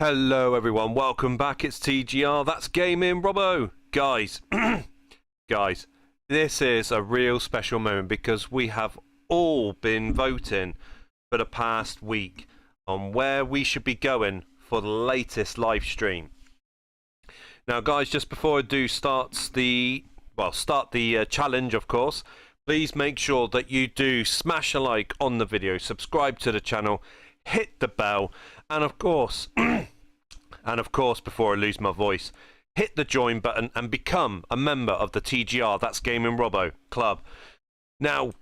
Hello everyone, welcome back. It's TGR, that's Gaming Robo. Guys, guys, this is a real special moment because we have all been voting for the past week on where we should be going for the latest live stream. Now guys, just before I do start the challenge, of course, please make sure that you do smash a like on the video, subscribe to the channel, hit the bell, and of course, before I lose my voice, hit the join button and become a member of the TGR, that's Gaming Robo Club. Now,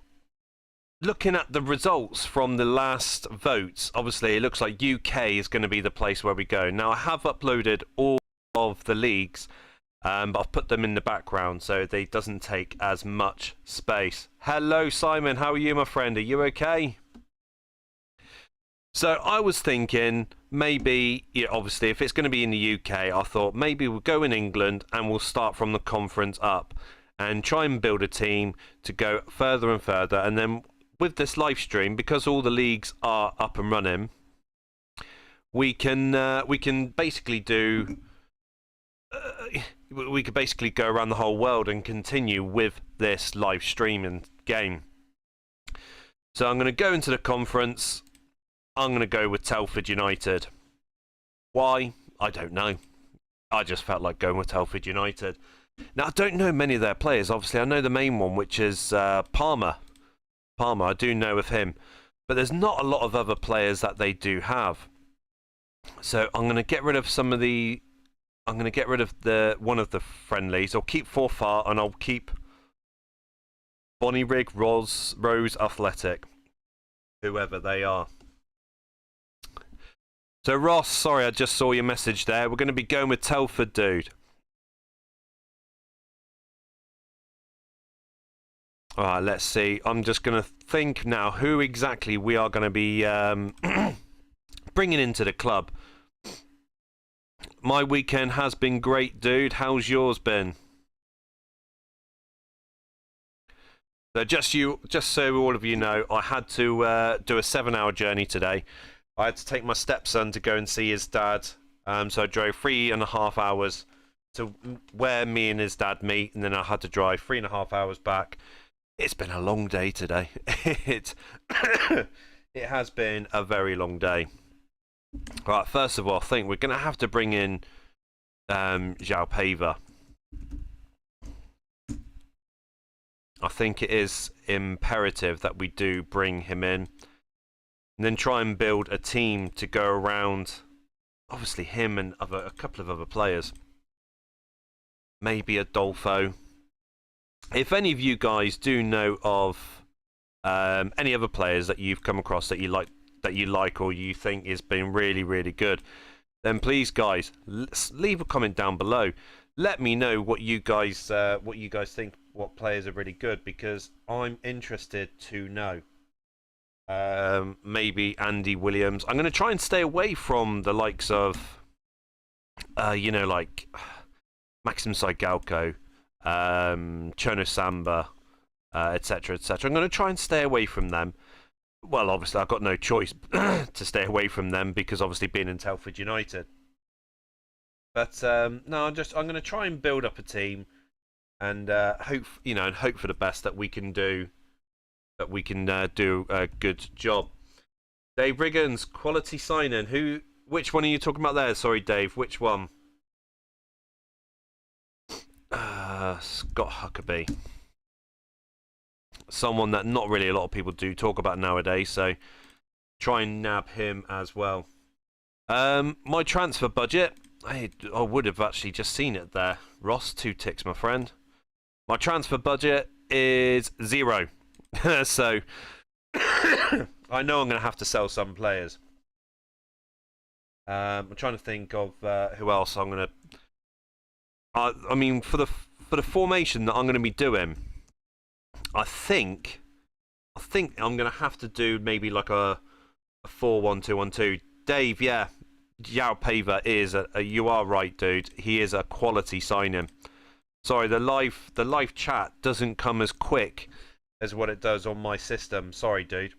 looking at the results from the last votes, obviously it looks like UK is going to be the place where we go. Now, I have uploaded all of the leagues, but I've put them in the background so they doesn't take as much space. Hello, Simon. How are you, my friend? Are you okay? So I was thinking maybe, obviously, if it's going to be in the UK, I thought maybe we'll go in England and we'll start from the conference up and try and build a team to go further and further. And then with this live stream, because all the leagues are up and running, we can basically do. We could basically go around the whole world and continue with this live streaming game. So I'm going to go into the conference. I'm going to go with Telford United. Why? I don't know. I just felt like going with Telford United. Now, I don't know many of their players. Obviously, I know the main one, which is Palmer. Palmer, I do know of him. But there's not a lot of other players that they do have. So I'm going to get rid of some of the... I'm going to get rid of one of the friendlies. I'll keep Forfar and I'll keep Bonnyrig, Rose Athletic. Whoever they are. So Ross, sorry, I just saw your message there. We're going to be going with Telford, dude. Alright, let's see. I'm just going to think now who exactly we are going to be bringing into the club. My weekend has been great, dude. How's yours been? So just so all of you know, I had to do a 7-hour journey today. I had to take my stepson to go and see his dad. So I drove 3.5 hours to where me and his dad meet, and then I had to drive 3.5 hours back. It's been a long day today. It has been a very long day. Right, first of all, I think we're going to have to bring in João Paiva. I think it is imperative that we do bring him in. And then try and build a team to go around, obviously him and a couple of other players. Maybe Adolfo. If any of you guys do know of any other players that you've come across that you like or you think has been really, really good, then please, guys, leave a comment down below. Let me know what you guys think, what players are really good, because I'm interested to know. Maybe Andy Williams. I'm going to try and stay away from the likes of, like Maxim Sigalko, Chono Samba, etc., etc. I'm going to try and stay away from them. Well, obviously, I've got no choice to stay away from them because obviously being in Telford United. But no, I'm going to try and build up a team and hope for the best that we can do. That we can do a good job. Dave Riggins, quality sign-in. Which one are you talking about there? Sorry, Dave. Which one? Scott Huckabee. Someone that not really a lot of people do talk about nowadays, so try and nab him as well. My transfer budget, I would have actually just seen it there. Ross, 2 ticks, my friend. My transfer budget is 0. So I know I'm going to have to sell some players. I'm trying to think of who else I'm going to. I mean, for the formation that I'm going to be doing, I think I'm going to have to do maybe like a 4-1-2-1-2. Dave, yeah, João Paiva is you are right, dude. He is a quality signing. Sorry, the live chat doesn't come as quick as what it does on my system. Sorry, dude.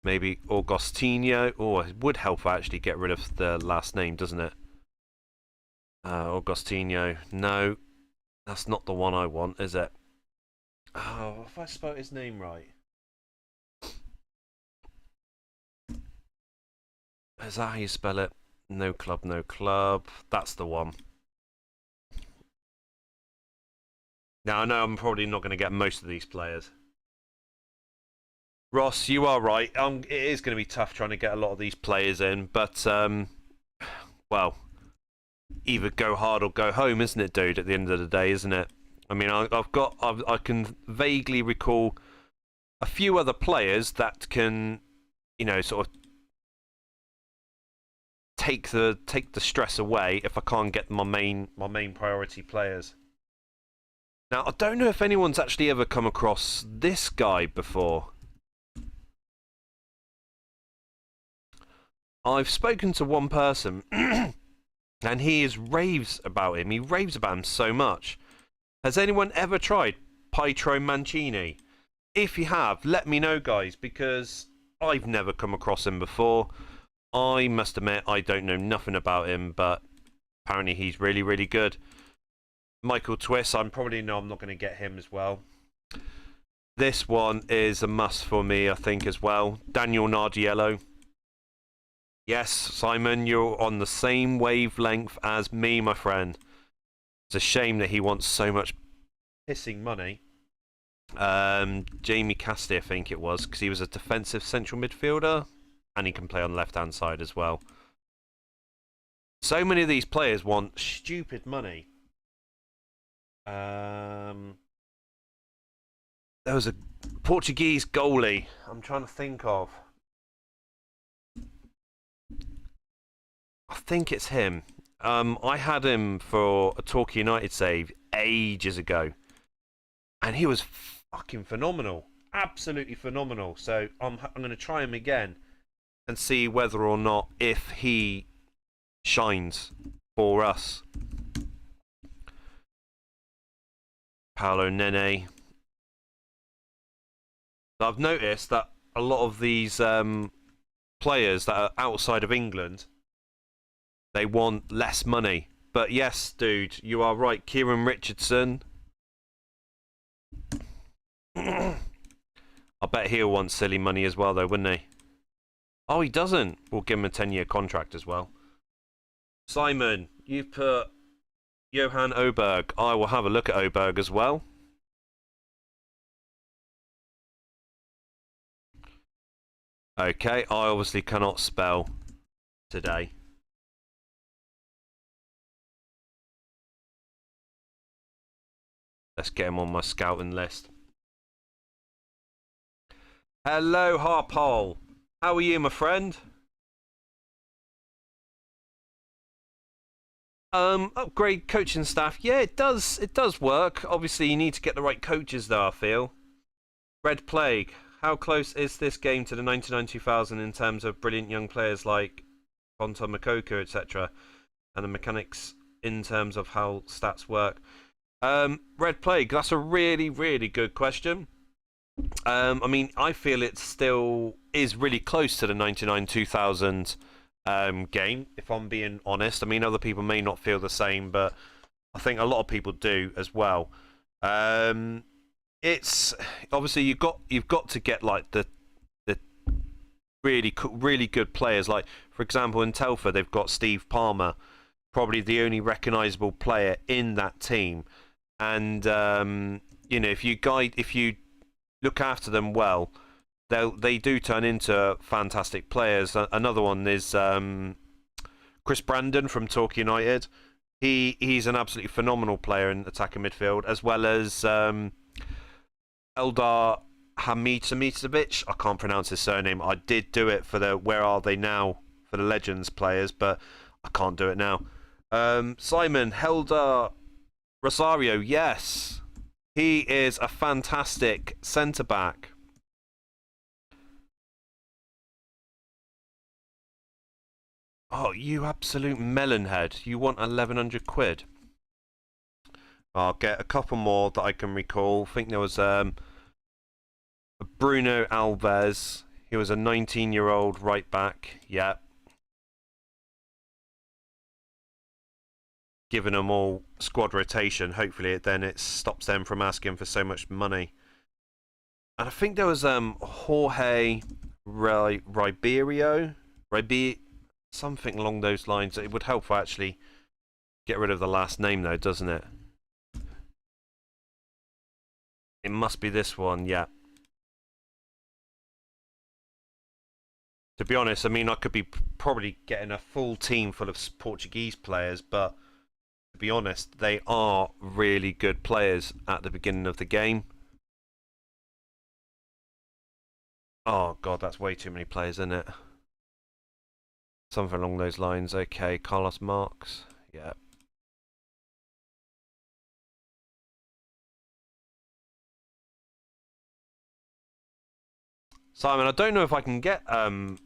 Maybe Augustinho. Oh, it would help actually get rid of the last name, doesn't it? Augustinho. No, that's not the one I want, is it? Oh, if I spelled his name right. Is that how you spell it? No club, no club. That's the one. Now, I know I'm probably not going to get most of these players. Ross, you are right. It is going to be tough trying to get a lot of these players in, but, well, either go hard or go home, isn't it, dude, at the end of the day, isn't it? I mean, I can vaguely recall a few other players that can, you know, sort of take the stress away if I can't get my main priority players. Now, I don't know if anyone's actually ever come across this guy before. I've spoken to one person, and he raves about him. He raves about him so much. Has anyone ever tried Pietro Mancini? If you have, let me know, guys, because I've never come across him before. I must admit, I don't know nothing about him, but apparently he's really, really good. Michael Twist, I'm not going to get him as well. This one is a must for me, I think, as well. Daniel Nardiello. Yes, Simon, you're on the same wavelength as me, my friend. It's a shame that he wants so much pissing money. Jamie Casti, I think it was, because he was a defensive central midfielder, and he can play on the left-hand side as well. So many of these players want stupid money. There was a Portuguese goalie I'm trying to think of. I think it's him. I had him for a Torquay United save ages ago, and he was fucking phenomenal, absolutely phenomenal. So I'm going to try him again and see whether or not if he shines for us. Paolo Nene. I've noticed that a lot of these players that are outside of England, they want less money. But yes, dude, you are right. Kieran Richardson. I bet he'll want silly money as well, though, wouldn't he? Oh, he doesn't. We'll give him a 10-year contract as well. Simon, you've put Johan Oberg. I will have a look at Oberg as well. Okay, I obviously cannot spell today. Let's get him on my scouting list. Hello, Harpole. How are you, my friend? Upgrade coaching staff. Yeah, it does. It does work. Obviously, you need to get the right coaches, though, I feel. Red Plague. How close is this game to the 99-2000 in terms of brilliant young players like Ponta Makoko, etc., and the mechanics in terms of how stats work? Red Plague. That's a really, really good question. I mean, I feel it still is really close to the 99-2000 game, if I'm being honest. I mean, other people may not feel the same, but I think a lot of people do as well. It's obviously you've got to get like the really good players. Like, for example, in Telford they've got Steve Palmer, probably the only recognisable player in that team. And you know, if you look after them well, they do turn into fantastic players. Another one is Chris Brandon from Torquay United. He's an absolutely phenomenal player in attacking midfield, as well as Eldar Hamitovic. I can't pronounce his surname. I did do it for the Where Are They Now for the Legends players, but I can't do it now. Simon Heldar Rosario, yes. He is a fantastic centre-back. Oh, you absolute melonhead. You want 1,100 quid? I'll get a couple more that I can recall. I think there was Bruno Alves. He was a 19-year-old right back. Yeah. Giving them all squad rotation. Hopefully, it stops them from asking for so much money. And I think there was Jorge Ribeiro, something along those lines. It would help if I actually get rid of the last name, though, doesn't it? It must be this one, yeah. To be honest, I mean, I could be probably getting a full team full of Portuguese players, but to be honest, they are really good players at the beginning of the game. Oh, God, that's way too many players, isn't it? Something along those lines. Okay, Carlos Marx. Yeah. Simon, I don't know if I can get Havan,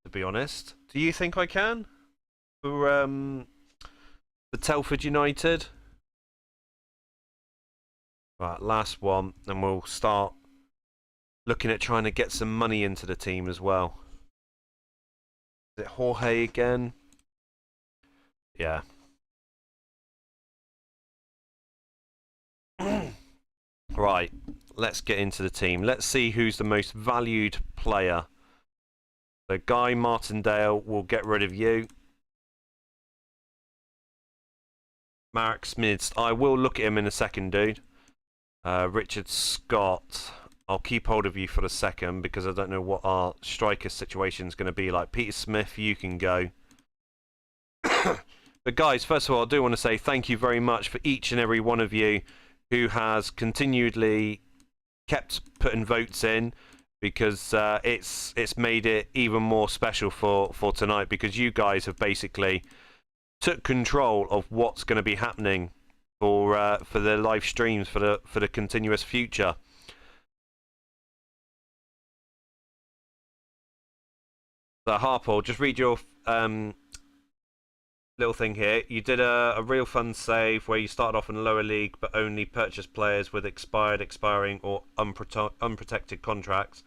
to be honest. Do you think I can? For the Telford United? Right, last one, and we'll start looking at trying to get some money into the team as well. Is it Jorge again? Yeah. Right, let's get into the team. Let's see who's the most valued player. So Guy Martindale, will get rid of you. Marek Smids, I will look at him in a second, dude. Richard Scott, I'll keep hold of you for a second because I don't know what our striker situation is going to be like. Peter Smith, you can go. But guys, first of all, I do want to say thank you very much for each and every one of you who has continually kept putting votes in, because it's made it even more special for tonight, because you guys have basically took control of what's going to be happening for the live streams for the continuous future. So Harpo, just read your little thing here. You did a real fun save where you started off in the lower league but only purchased players with expiring or unprotected contracts.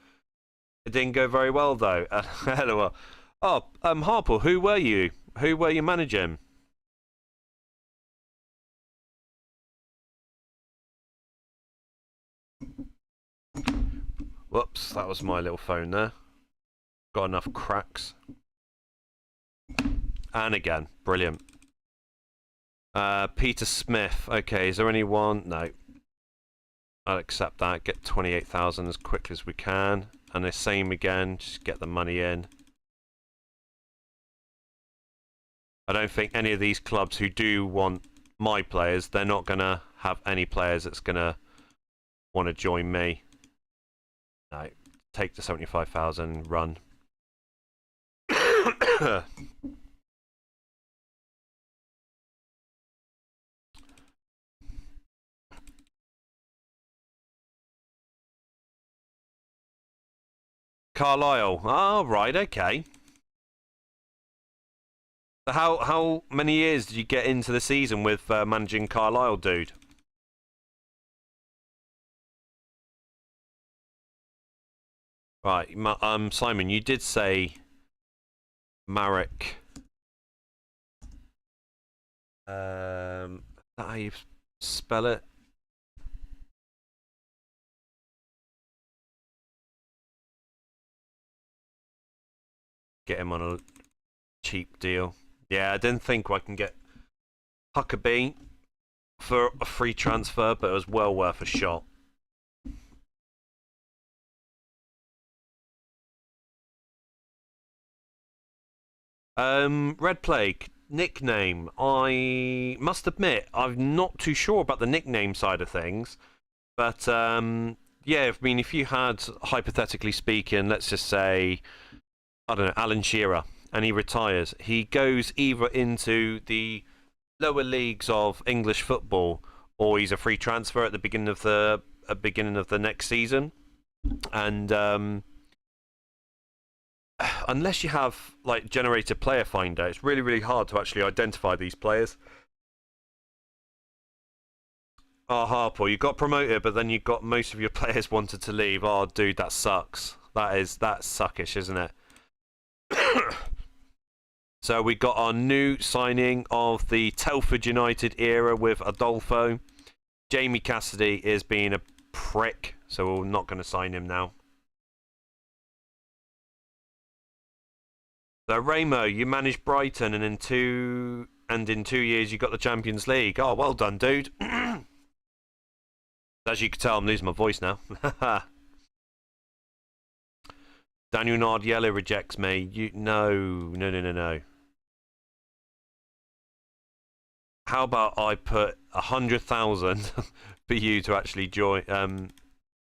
It didn't go very well though. Hello. Oh, Harpo, who were you? Who were you managing? Whoops, that was my little phone there. Got enough cracks. And again, brilliant. Peter Smith. Okay, is there anyone? No. I'll accept that. Get 28,000 as quickly as we can. And the same again, just get the money in. I don't think any of these clubs who do want my players, they're not going to have any players that's going to want to join me. No. Take the 75,000, run. Carlisle. Oh, right, okay. So how many years did you get into the season with managing Carlisle, dude? Right, Simon, you did say Marek. Is that how you spell it? Get him on a cheap deal. Yeah, I didn't think I can get Huckabee for a free transfer, but it was well worth a shot. Red Plague nickname. I must admit, I'm not too sure about the nickname side of things, but yeah, I mean, if you had, hypothetically speaking, let's just say, I don't know, Alan Shearer, and he retires, he goes either into the lower leagues of English football, or he's a free transfer at the beginning of the next season, and unless you have like generated player finder, it's really hard to actually identify these players. Oh, Harpo, you got promoted, but then you got most of your players wanted to leave. Oh, dude, that sucks. That's suckish, isn't it? So we got our new signing of the Telford United era with Adolfo. Jamie Cassidy is being a prick, so we're not going to sign him now. So Ramo, you managed Brighton, and in 2 years you got the Champions League. Oh, well done, dude. As you can tell, I'm losing my voice now. Daniel Nardiello rejects me. No. How about I put 100,000 for you to actually join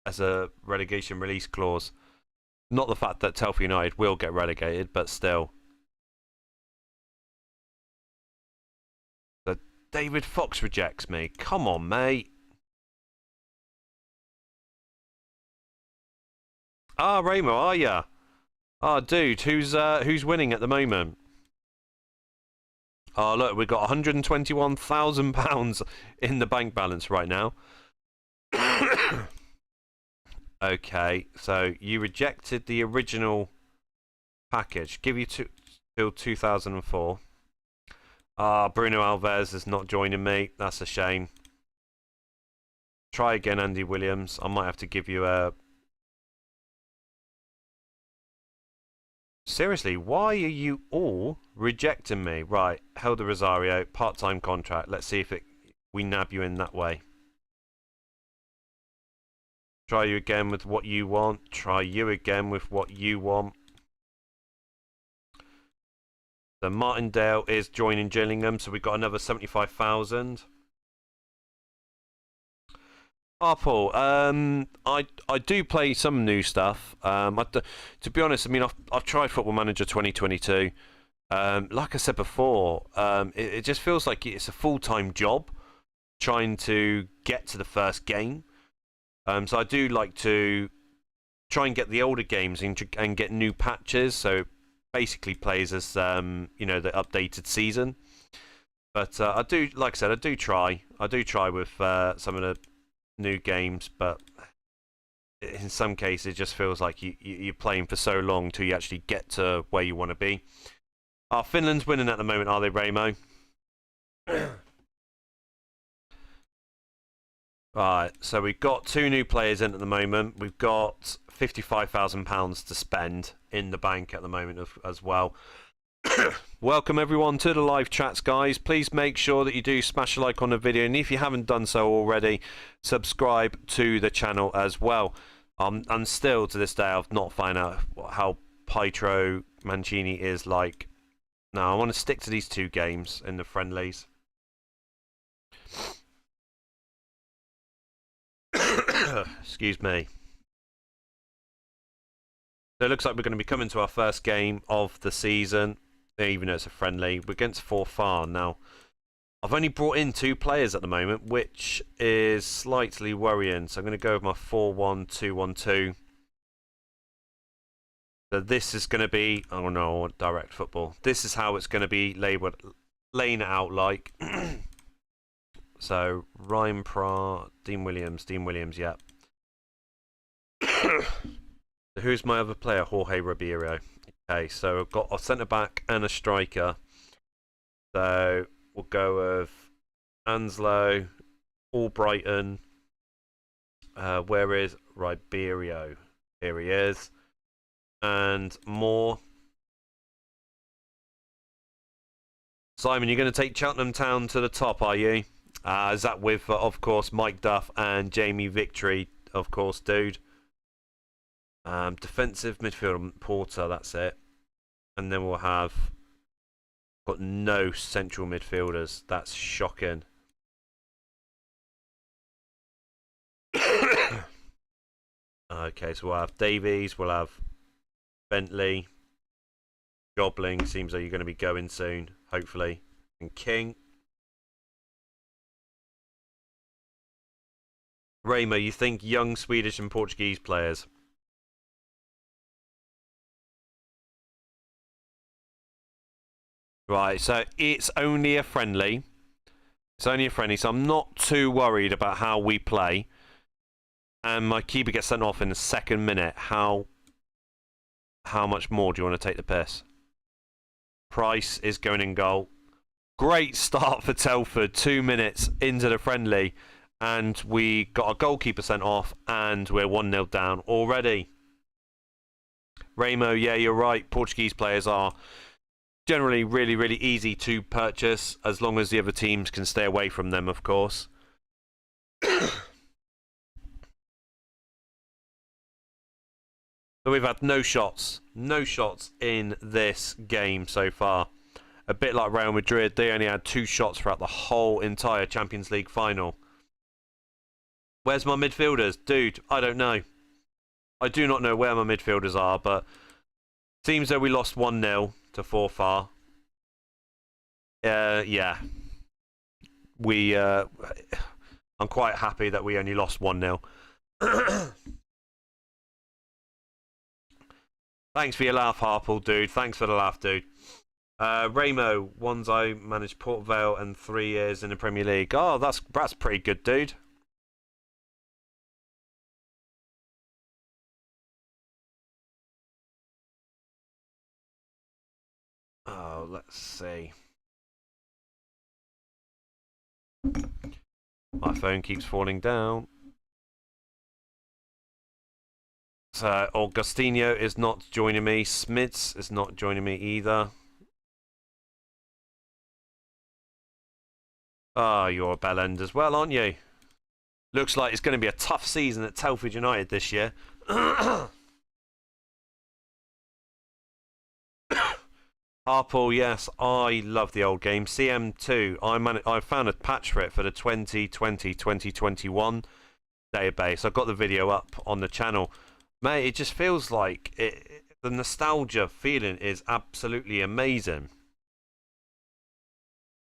as a relegation release clause? Not the fact that Telford United will get relegated, but still. So David Fox rejects me. Come on, mate. Ah, Ramo, are ya? Ah, dude, who's winning at the moment? Oh, look, we've got £121,000 in the bank balance right now. Okay, so you rejected the original package. Give you till 2004. Ah, Bruno Alves is not joining me. That's a shame. Try again, Andy Williams. I might have to give you a... Seriously, why are you all rejecting me? Right, Helder Rosario, part-time contract. Let's see if we nab you in that way. Try you again with what you want. Try you again with what you want. So Martindale is joining Gillingham, so we've got another 75,000. Oh, Paul, I do play some new stuff. To be honest, I mean, I've tried Football Manager 2022. Like I said before, it just feels like it's a full-time job trying to get to the first game. So I do like to try and get the older games and get new patches. So basically plays as you know, the updated season. But I do, like I said, I do try with some of the new games, but in some cases it just feels like you're playing for so long till you actually get to where you want to be. Finland's winning at the moment, are they, Ramo? Right, so we've got 2 new players in at the moment. We've got £55,000 to spend in the bank at the moment as well. Welcome everyone to the live chats, guys. Please make sure that you do smash a like on the video, and if you haven't done so already, subscribe to the channel as well. And still to this day I've not found out how Pietro Mancini is like. Now I want to stick to these 2 games in the friendlies. Excuse me. So it looks like we're going to be coming to our first game of the season, even though it's a friendly. We're against Forfar now. I've only brought in 2 players at the moment, which is slightly worrying. So I'm going to go with my 4-1-2-1-2. So this is going to be, oh no, direct football. This is how it's going to be laying it out like. So Ryan Pra, Dean Williams, yeah. So who's my other player? Jorge Ribeiro. Okay, so I've got a centre back and a striker. So we'll go with Anslow, Albrighton. Where is Ribeiro? Here he is. And Moore. Simon, you're going to take Cheltenham Town to the top, are you? Is that with, of course, Mike Duff and Jamie Victory, of course, dude. Defensive midfield Porter, that's it. And then we'll have got no central midfielders. That's shocking. Okay, so we'll have Davies, we'll have Bentley, Jobling, seems like you're going to be going soon, hopefully, and King. Ramo, you think young Swedish and Portuguese players? Right, so it's only a friendly. It's only a friendly, so I'm not too worried about how we play. And my keeper gets sent off in the 2nd minute. How How much more do you want to take the piss? Price is going in goal. Great start for Telford. 2 minutes into the friendly. And we got a goalkeeper sent off. And we're 1-0 down already. Ramo, yeah, you're right. Portuguese players are generally really, really easy to purchase. As long as the other teams can stay away from them, of course. So we've had no shots in this game so far. A bit like Real Madrid, they only had 2 shots throughout the whole entire Champions League final. Where's my midfielders? Dude, I don't know. I do not know where my midfielders are, but seems that we lost 1-0 to Forfar. Yeah. I'm quite happy that we only lost 1-0. Thanks for your laugh, Harple, dude. Thanks for the laugh, dude. Ramo, ones I managed Port Vale and 3 years in the Premier League. Oh, that's pretty good, dude. Oh, let's see. My phone keeps falling down. So Augustinho is not joining me. Smits is not joining me either. Ah, you're a bell end as well, aren't you? Looks like it's going to be a tough season at Telford United this year. Harple, yes, I love the old game. CM2, I found a patch for it for the 2020-2021 database. I've got the video up on the channel. Mate, it just feels like the nostalgia feeling is absolutely amazing.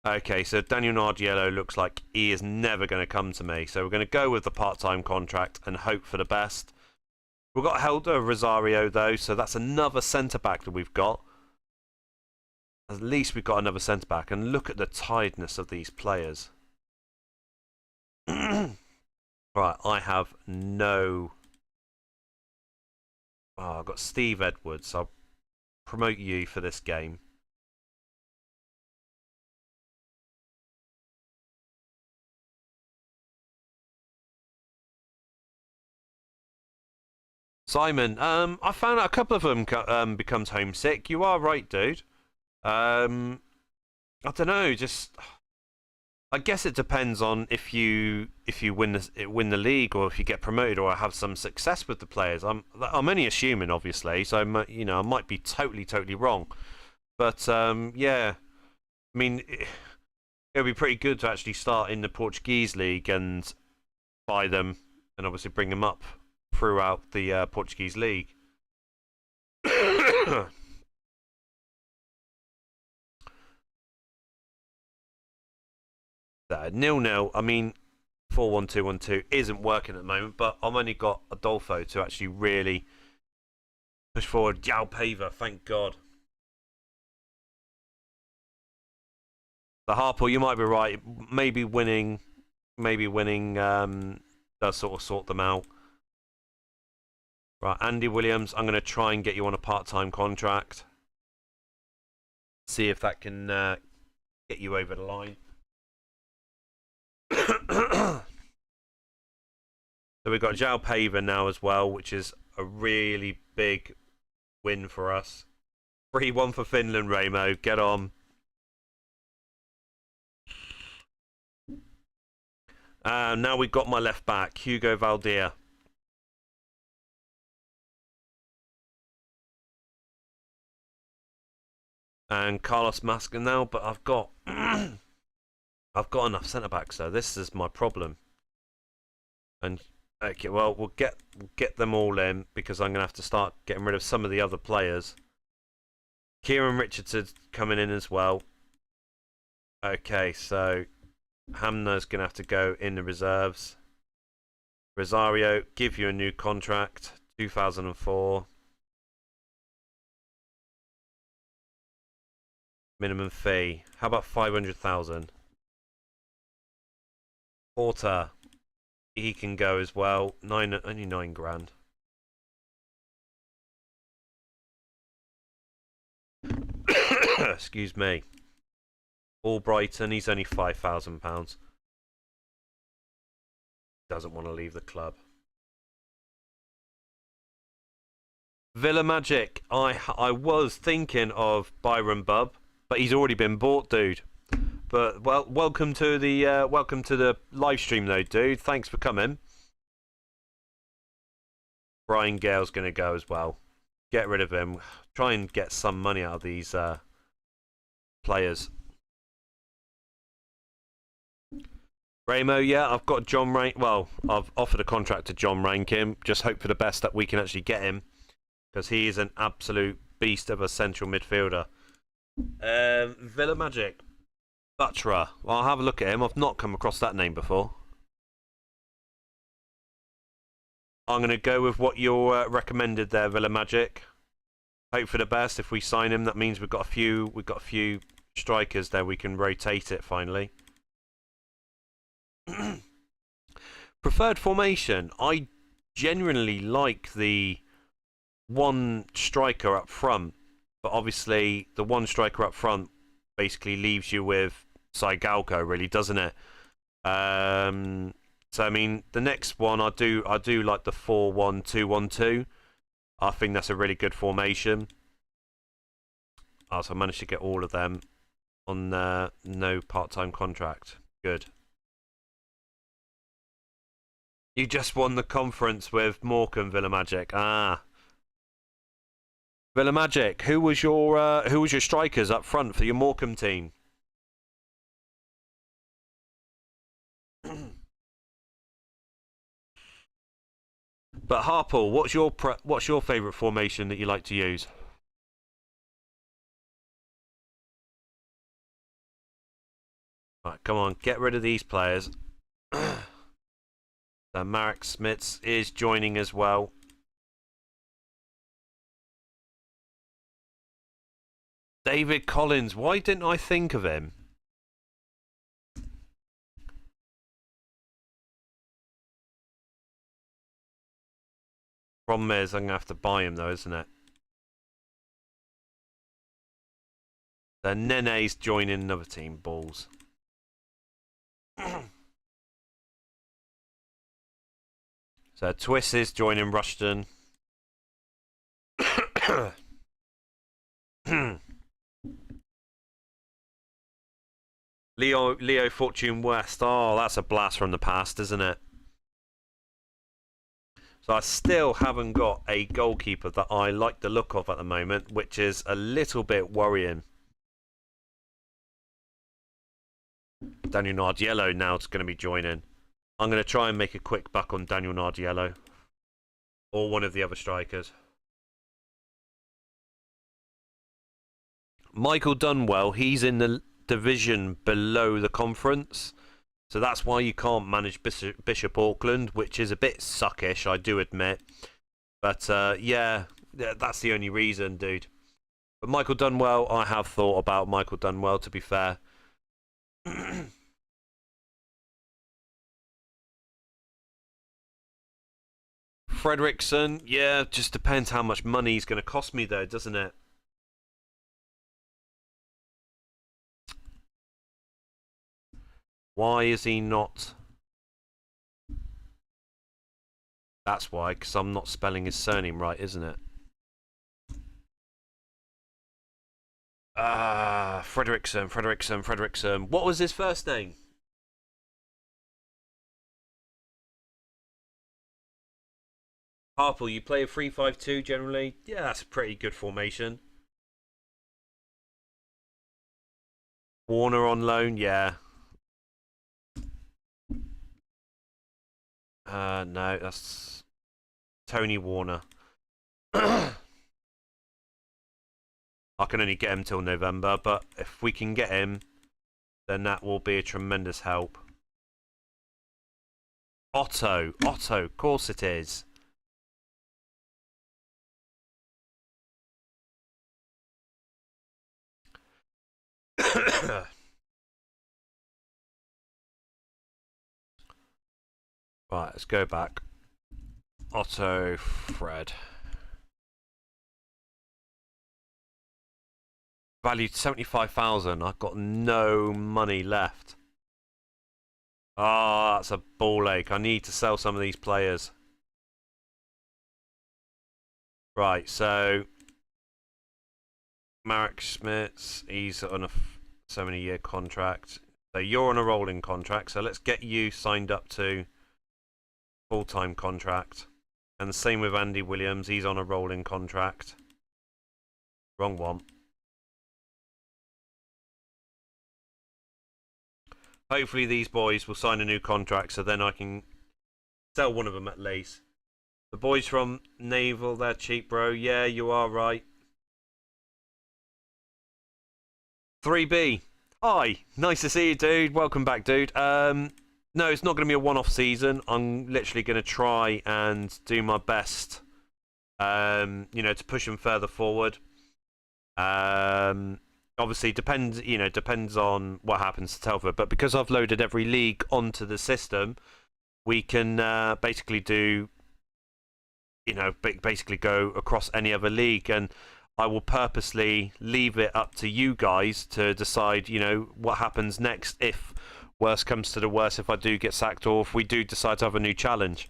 Okay, so Daniel Nardiello looks like he is never going to come to me. So we're going to go with the part-time contract and hope for the best. We've got Helder Rosario, though, so that's another centre-back that we've got. At least we've got another centre-back. And look at the tiredness of these players. Right, I have no... Oh, I've got Steve Edwards. I'll promote you for this game. Simon, I found out a couple of them becomes homesick. You are right, dude. I don't know. Just, I guess it depends on if you win the league or if you get promoted or have some success with the players. I'm only assuming, obviously, so I might be totally wrong. But yeah, I mean, it would be pretty good to actually start in the Portuguese league and buy them and obviously bring them up throughout the Portuguese league. 0-0. I mean, 4-1-2-1-2 isn't working at the moment, but I've only got Adolfo to actually really push forward. João Paiva, thank God. The Harple, you might be right. Maybe winning does sort of sort them out. Right, Andy Williams, I'm going to try and get you on a part-time contract. See if that can get you over the line. So we've got João Paiva now as well, which is a really big win for us. 3-1 for Finland, Ramo. Get on. Now we've got my left back, Hugo Valdir. And Carlos Masca now, but I've got I've got enough centre backs, so this is my problem. And okay, well we'll get them all in because I'm gonna have to start getting rid of some of the other players. Kieran Richardson's coming in as well. Okay, so Hamner's gonna have to go in the reserves. Rosario, give you a new contract, 2004. Minimum fee. How about 500,000? Porter, he can go as well. Only 9 grand. Excuse me. Albrighton, he's only £5,000. Doesn't want to leave the club. Villa Magic. I was thinking of Byron Bubb, but he's already been bought, dude. But well, welcome to the live stream, though, dude. Thanks for coming. Brian Gale's gonna go as well. Get rid of him. Try and get some money out of these players. Ramo, yeah, I've got John Rank. Well, I've offered a contract to John Rankin. Just hope for the best that we can actually get him, because he is an absolute beast of a central midfielder. Villa Magic. Butcher. Well, I'll have a look at him. I've not come across that name before. I'm going to go with what you're recommended there, Villa Magic. Hope for the best. If we sign him, that means we've got a few strikers there. We can rotate it finally. Preferred formation. I genuinely like the one striker up front, but obviously the one striker up front basically leaves you with Saigalko, really, doesn't it? So I mean, the next one I do like the 4-1-2-1-2. I think that's a really good formation. So I managed to get all of them on no part-time contract. Good. You just won the conference with Morecambe, Villa Magic. Ah. Villa Magic, who was your strikers up front for your Morecambe team? But Harple, what's your favourite formation that you like to use? Right, come on, get rid of these players. So Marek Smits is joining as well. David Collins, why didn't I think of him? Problem is, I'm going to have to buy him though, isn't it? So Nene's joining another team, balls. So Twist is joining Rushton. Leo Fortune West. Oh, that's a blast from the past, isn't it? So I still haven't got a goalkeeper that I like the look of at the moment, which is a little bit worrying. Daniel Nardiello now is going to be joining. I'm going to try and make a quick buck on Daniel Nardiello. Or one of the other strikers. Michael Dunwell, he's in the division below the conference. So that's why you can't manage Bishop Auckland, which is a bit suckish, I do admit. But yeah, that's the only reason, dude. But Michael Dunwell, I have thought about Michael Dunwell, to be fair. Fredrickson, yeah, just depends how much money he's going to cost me, though, doesn't it? Why is he not? That's why, because I'm not spelling his surname right, isn't it? Fredrickson. What was his first name? Harple, you play a 3-5-2 generally? Yeah, that's a pretty good formation. Warner on loan, yeah. No, that's Tony Warner. I can only get him till November, but if we can get him, then that will be a tremendous help. Otto, of course it is. Right, let's go back. Otto, Fred. Valued 75,000. I've got no money left. Ah, that's a ball ache. I need to sell some of these players. Right, so Marek Schmitz, he's on a so many year contract. So you're on a rolling contract. So let's get you signed up to full-time contract. And the same with Andy Williams. He's on a rolling contract. Wrong one. Hopefully these boys will sign a new contract so then I can sell one of them at least. The boys from Naval, they're cheap, bro. Yeah, you are right. 3B. Hi. Nice to see you, dude. Welcome back, dude. No, it's not going to be a one-off season. I'm literally going to try and do my best, you know, to push them further forward. Obviously, depends on what happens to Telford. But because I've loaded every league onto the system, we can basically do, you know, basically go across any other league. And I will purposely leave it up to you guys to decide, you know, what happens next if worst comes to the worst, if I do get sacked or if we do decide to have a new challenge.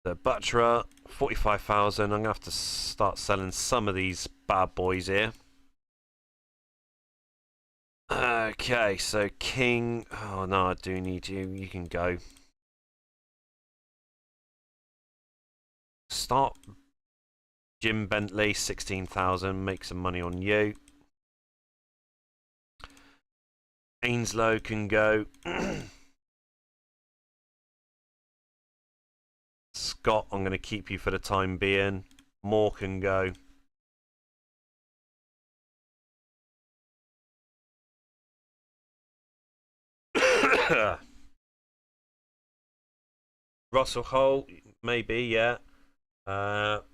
The Butcher, 45,000. I'm going to have to start selling some of these bad boys here. Okay, so King. Oh, no, I do need you. You can go. Start Jim Bentley, 16,000. Make some money on you. Ainslow can go. Scott, I'm going to keep you for the time being. Moore can go. Russell Holt, maybe, yeah.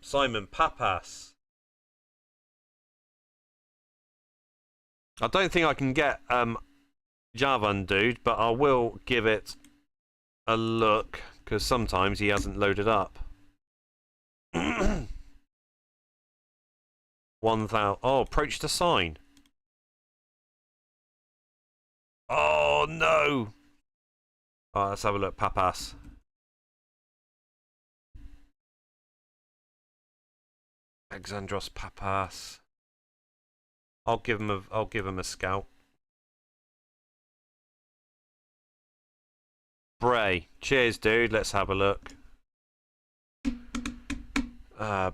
Simon Papas. I don't think I can get Javan dude, but I will give it a look because sometimes he hasn't loaded up. 1,000. Oh, approach to sign. Oh no. Oh, let's have a look. Papas. Alexandros Papas. I'll give him a scout. Bray. Cheers, dude. Let's have a look.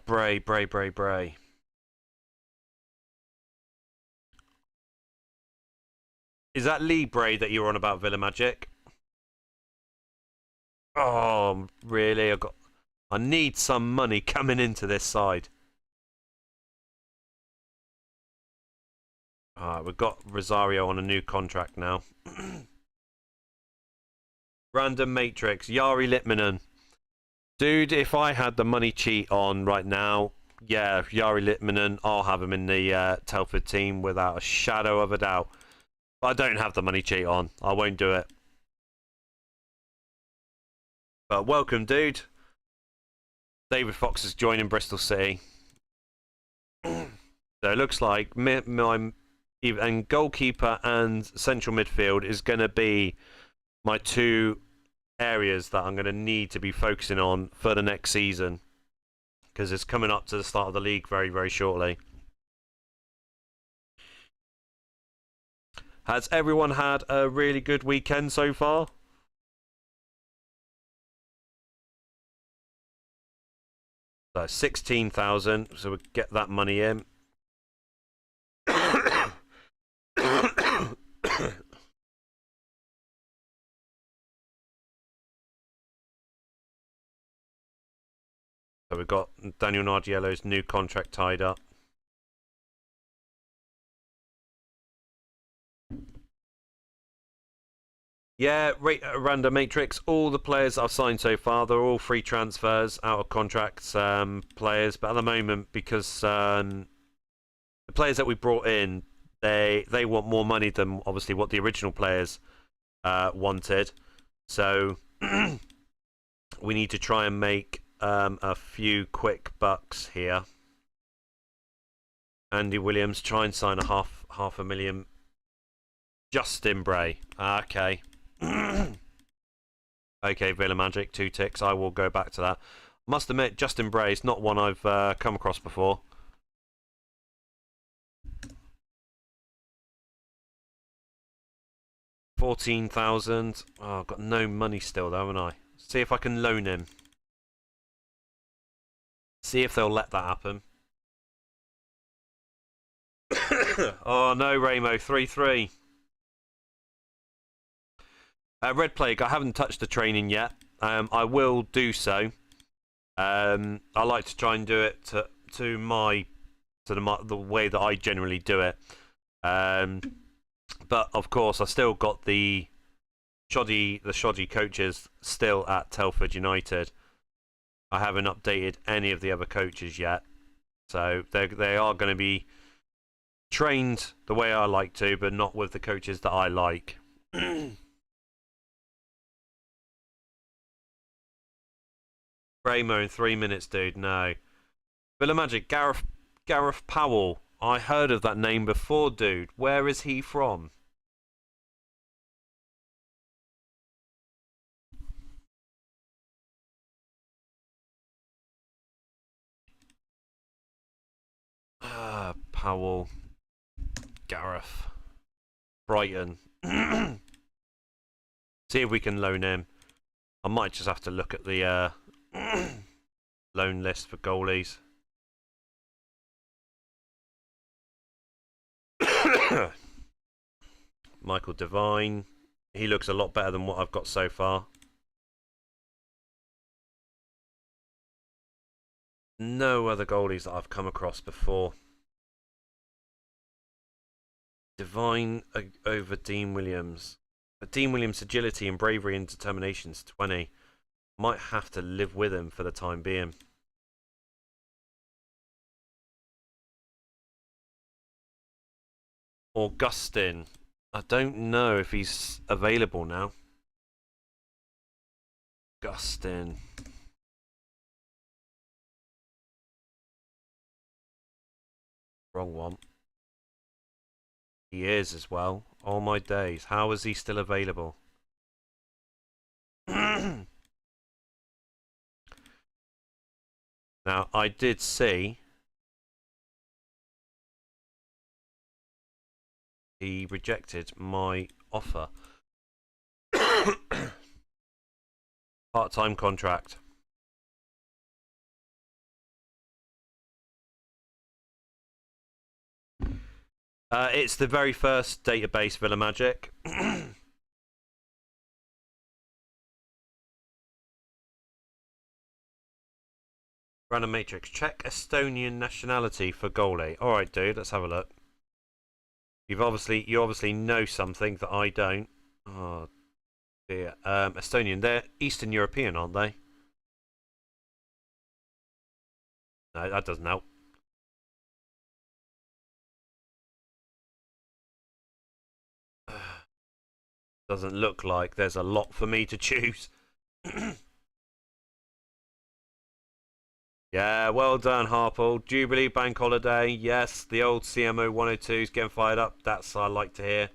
Bray. Is that Lee Bray that you were on about Villa Magic? Oh, really? I need some money coming into this side. Alright, we've got Rosario on a new contract now. Random Matrix, Yari Litmanen. Dude, if I had the money cheat on right now, yeah, Yari Litmanen, I'll have him in the Telford team without a shadow of a doubt. But I don't have the money cheat on. I won't do it. But welcome, dude. David Fox is joining Bristol City. So it looks like and goalkeeper and central midfield is going to be my two areas that I'm going to need to be focusing on for the next season because it's coming up to the start of the league very, very shortly. Has everyone had a really good weekend so far? So 16,000, so we get that money in. So we've got Daniel Nardiello's new contract tied up. Yeah, Random Matrix, all the players I've signed so far, they're all free transfers, out of contracts players. But at the moment, because the players that we brought in, they want more money than obviously what the original players wanted. So we need to try and make a few quick bucks here. Andy Williams, try and sign a half a million. Justin Bray. Okay. Okay, Villa Magic, 2 ticks. I will go back to that. Must admit, Justin Bray is not one I've come across before. $14,000. Oh, I've got no money still, though, haven't I? See if I can loan him. See if they'll let that happen. Oh no, Ramo, 3-3. Red Plague, I haven't touched the training yet. I will do so. I like to try and do it to the way that I generally do it. But of course, I still got the shoddy coaches still at Telford United. I haven't updated any of the other coaches yet, so they are going to be trained the way I like to, but not with the coaches that I like. Ramo in 3 minutes, dude. No. Villa Magic, Gareth Powell. I heard of that name before, dude. Where is he from? Powell. Gareth. Brighton. See if we can loan him. I might just have to look at the loan list for goalies. Michael Devine. He looks a lot better than what I've got so far. No other goalies that I've come across before. Devine over Dean Williams. Dean Williams' agility and bravery and determination is 20. Might have to live with him for the time being. Augustin. I don't know if he's available now. Augustin. Wrong one. He is as well. Oh my days. How is he still available? Now, I did see he rejected my offer. Part-time contract. It's the very first database, Villa Magic. Run a matrix. Check Estonian nationality for goalie. All right, dude. Let's have a look. You obviously know something that I don't. Oh dear. Estonian. They're Eastern European, aren't they? No, that doesn't help. Doesn't look like there's a lot for me to choose. Yeah, well done, Harple. Jubilee Bank Holiday. Yes, the old CMO 102 is getting fired up. That's I like to hear.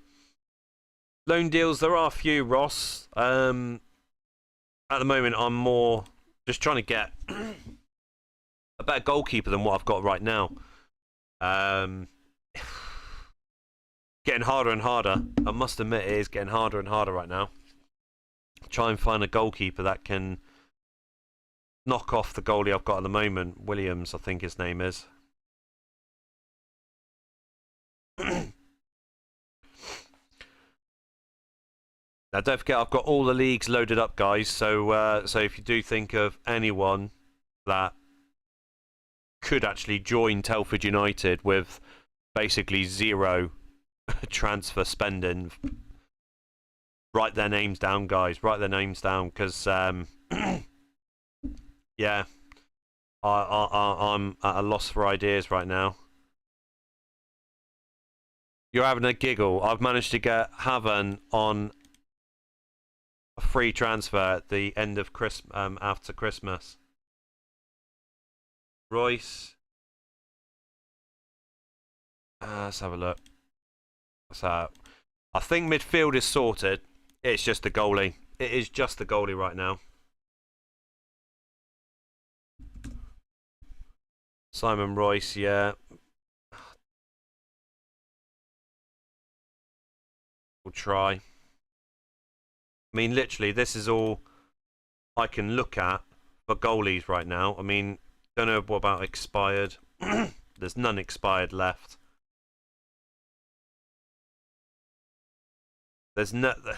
Loan deals, there are a few, Ross. At the moment, I'm more just trying to get a better goalkeeper than what I've got right now. Getting harder and harder. I must admit, it is getting harder and harder right now. Try and find a goalkeeper that can knock off the goalie I've got at the moment. Williams, I think his name is. Now, don't forget, I've got all the leagues loaded up, guys. So, so if you do think of anyone that could actually join Telford United with basically zero transfer spending, write their names down, guys. Write their names down, because yeah, I'm at a loss for ideas right now. You're having a giggle. I've managed to get Haven on a free transfer at the end of after Christmas. Royce. Let's have a look. So, I think midfield is sorted. It's just the goalie. It is just the goalie right now. Simon Royce, yeah. We'll try. I mean, literally, this is all I can look at for goalies right now. I mean, don't know what about expired. There's none expired left. There's no... I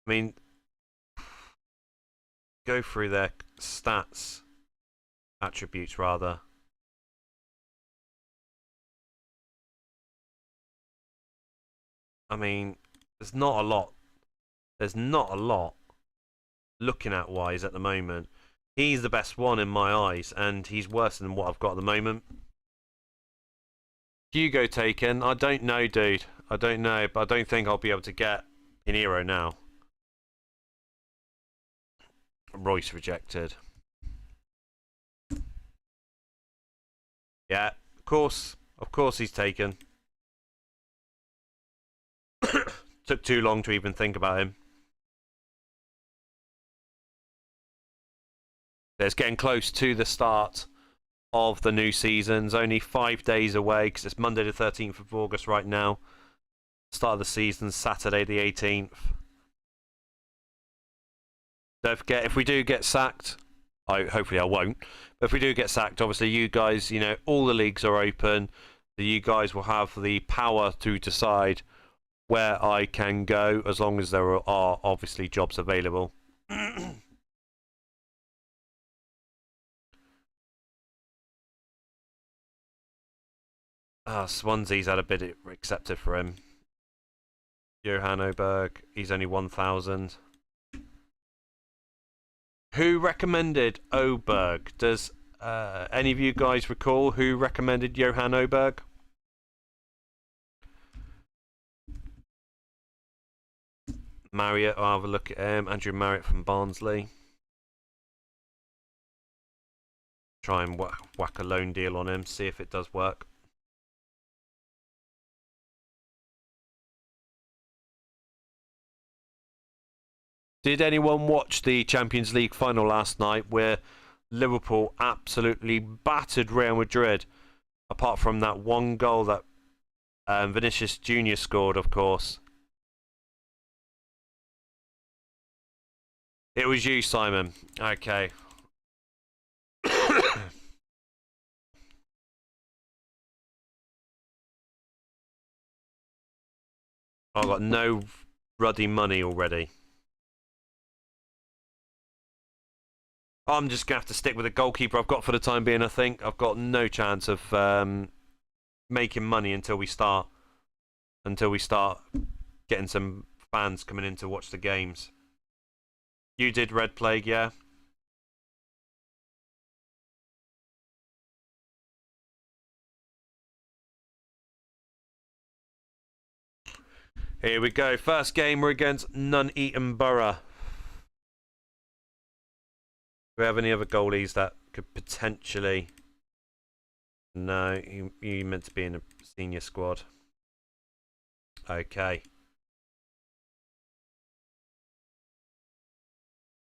mean, go through their stats. Attributes, rather. I mean, there's not a lot. There's not a lot looking at wise at the moment. He's the best one in my eyes, and he's worse than what I've got at the moment. Hugo taken. I don't know, dude. I don't know, but I don't think I'll be able to get Pinheiro now. Royce rejected. Yeah, of course he's taken. Took too long to even think about him. It's getting close to the start of the new season's only 5 days away because it's Monday the 13th of August right now. Start of the season, Saturday the 18th. Don't forget, if we do get sacked, hopefully I won't, but if we do get sacked, obviously you guys, you know, all the leagues are open. So you guys will have the power to decide where I can go as long as there are obviously jobs available. Swansea's had a bid accepted for him. Johan Oberg, he's only 1,000. Who recommended Oberg? Does any of you guys recall who recommended Johan Oberg? Marriott, I'll have a look at him. Andrew Marriott from Barnsley. Try and whack a loan deal on him, see if it does work. Did anyone watch the Champions League final last night where Liverpool absolutely battered Real Madrid? Apart from that one goal that Vinicius Jr. scored, of course. It was you, Simon. Okay. I've got no ruddy money already. I'm just going to have to stick with the goalkeeper I've got for the time being, I think. I've got no chance of making money until we start getting some fans coming in to watch the games. You did Red Plague, yeah? Here we go. First game, we're against Nuneaton Borough. Do we have any other goalies that could potentially... No, you meant to be in a senior squad. Okay.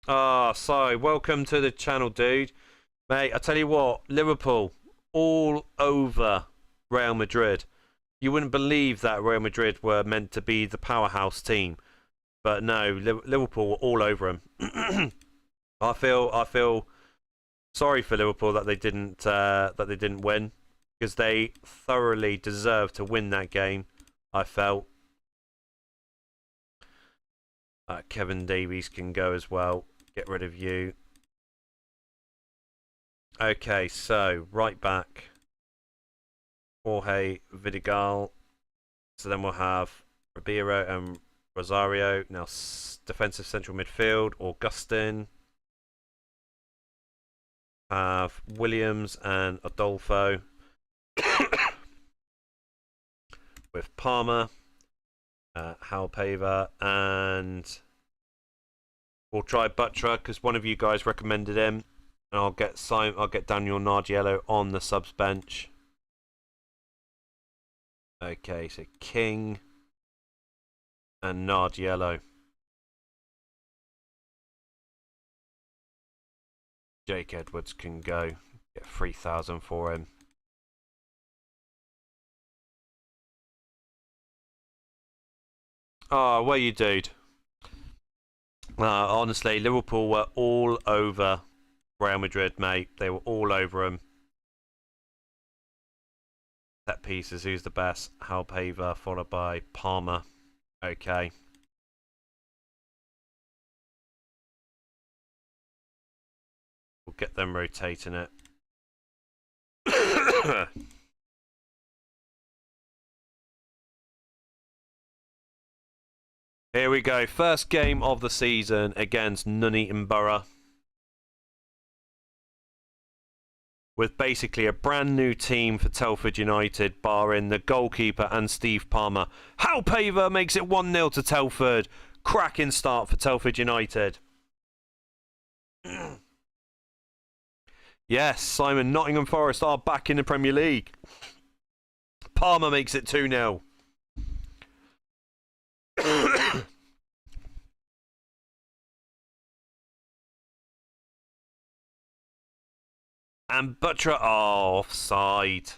So welcome to the channel, dude. Mate, I tell you what, Liverpool all over Real Madrid. You wouldn't believe that Real Madrid were meant to be the powerhouse team, but no, Liverpool were all over them. I feel sorry for Liverpool that they didn't win, because they thoroughly deserved to win that game. I felt. Kevin Davies can go as well. Get rid of you. Okay, so right back, Jorge Vidigal. So then we'll have Ribeiro and Rosario. Now defensive central midfield, Augustin. Have Williams and Adolfo. With Palmer, Halpava, and we'll try Butcher because one of you guys recommended him, and I'll get Daniel Nargiello on the subs bench. Okay, so King and Nard yellow. Jake Edwards can go. Get 3,000 for him. Oh, where you, dude? Honestly, Liverpool were all over Real Madrid, mate. They were all over them. Set pieces, who's the best? Halpaver, followed by Palmer. Okay. We'll get them rotating it. Here we go. First game of the season against Nuneaton Borough. With basically a brand new team for Telford United, barring the goalkeeper and Steve Palmer. Halpaver makes it 1-0 to Telford. Cracking start for Telford United. Yes, Simon, Nottingham Forest are back in the Premier League. Palmer makes it 2-0. And Butcher offside.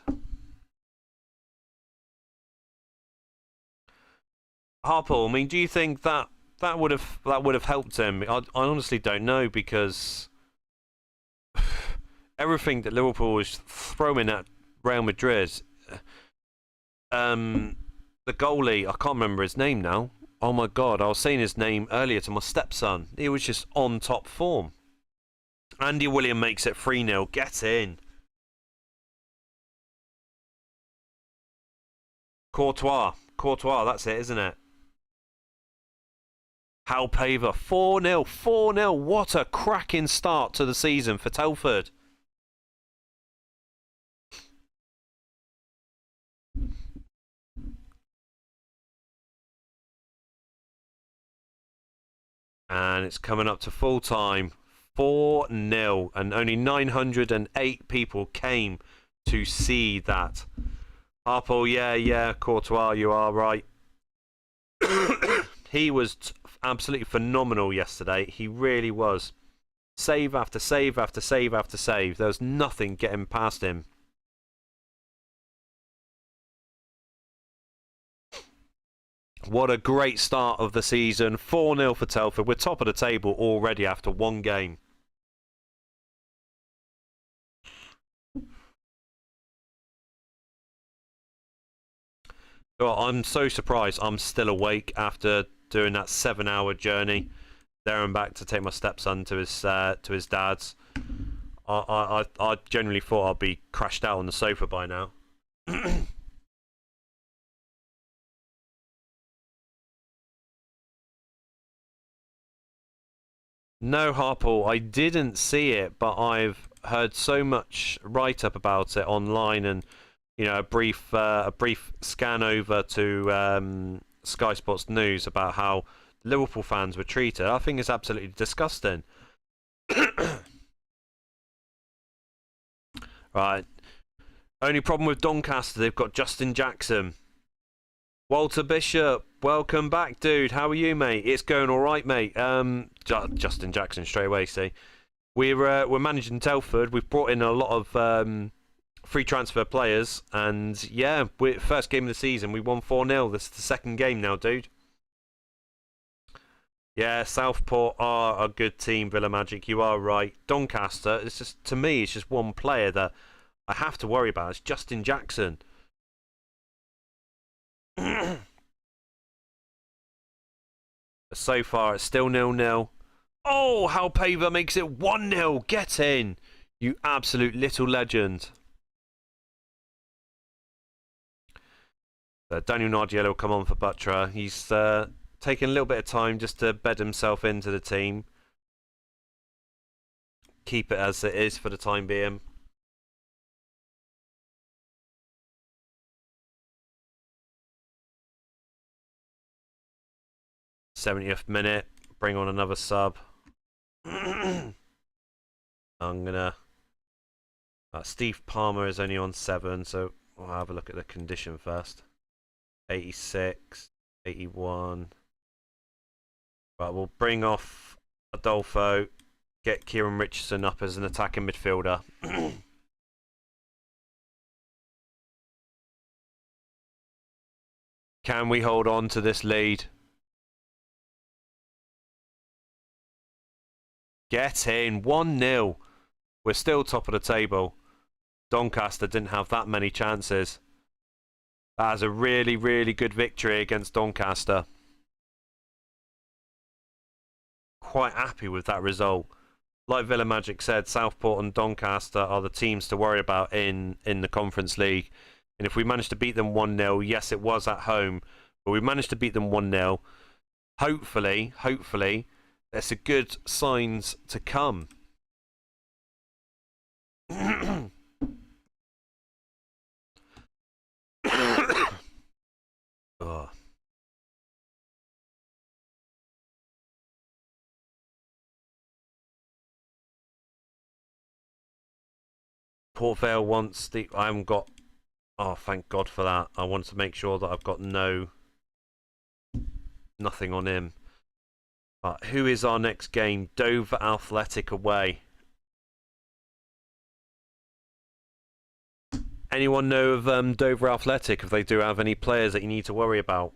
Harple, I mean, do you think that would have helped him? I honestly don't know, because everything that Liverpool was throwing at Real Madrid, the goalie, I can't remember his name now. Oh my god, I was saying his name earlier to my stepson. He was just on top form. Andy William makes it 3-0. Get in. Courtois, that's it, isn't it? Halpaver, 4-0, 4-0. What a cracking start to the season for Telford. And it's coming up to full time. 4-0. And only 908 people came to see that. Harple, yeah, Courtois, you are right. He was absolutely phenomenal yesterday. He really was. Save after save after save after save. There was nothing getting past him. What a great start of the season. 4-0 for Telford. We're top of the table already after one game. Oh, I'm so surprised I'm still awake after doing that 7-hour journey there and back to take my stepson to his dad's. I genuinely thought I'd be crashed out on the sofa by now. No, Harple, I didn't see it, but I've heard so much write-up about it online, and a brief scan over to Sky Sports News about how Liverpool fans were treated. I think it's absolutely disgusting. Right. Only problem with Doncaster, they've got Justin Jackson. Walter Bishop, welcome back, dude. How are you, mate? It's going all right, mate. Justin Jackson straight away. See, we're managing Telford. We've brought in a lot of free transfer players, and yeah, first game of the season, we won 4-0. This is the second game now, dude. Yeah, Southport are a good team, Villa Magic. You are right. Doncaster, it's just, to me, it's just one player that I have to worry about. It's Justin Jackson. So far, it's still 0-0. Oh, Halpaver makes it 1-0. Get in, you absolute little legend. Daniel Nardiello will come on for Butcher. He's taking a little bit of time just to bed himself into the team. Keep it as it is for the time being. '70th minute. Bring on another sub. I'm gonna. Steve Palmer is only on 7, so we'll have a look at the condition first. 86, 81. Right, we'll bring off Adolfo, get Kieran Richardson up as an attacking midfielder. Can we hold on to this lead? Get in, 1-0. We're still top of the table. Doncaster didn't have that many chances. That was a really, really good victory against Doncaster. Quite happy with that result. Like Villa Magic said, Southport and Doncaster are the teams to worry about in the Conference League. And if we manage to beat them 1-0, yes, it was at home, but we managed to beat them 1-0. Hopefully, there's a good signs to come. Oh. Port Vale wants the... I haven't got... Oh, thank God for that. I want to make sure that I've got nothing on him. Who is our next game? Dover Athletic away. Anyone know of Dover Athletic, if they do have any players that you need to worry about?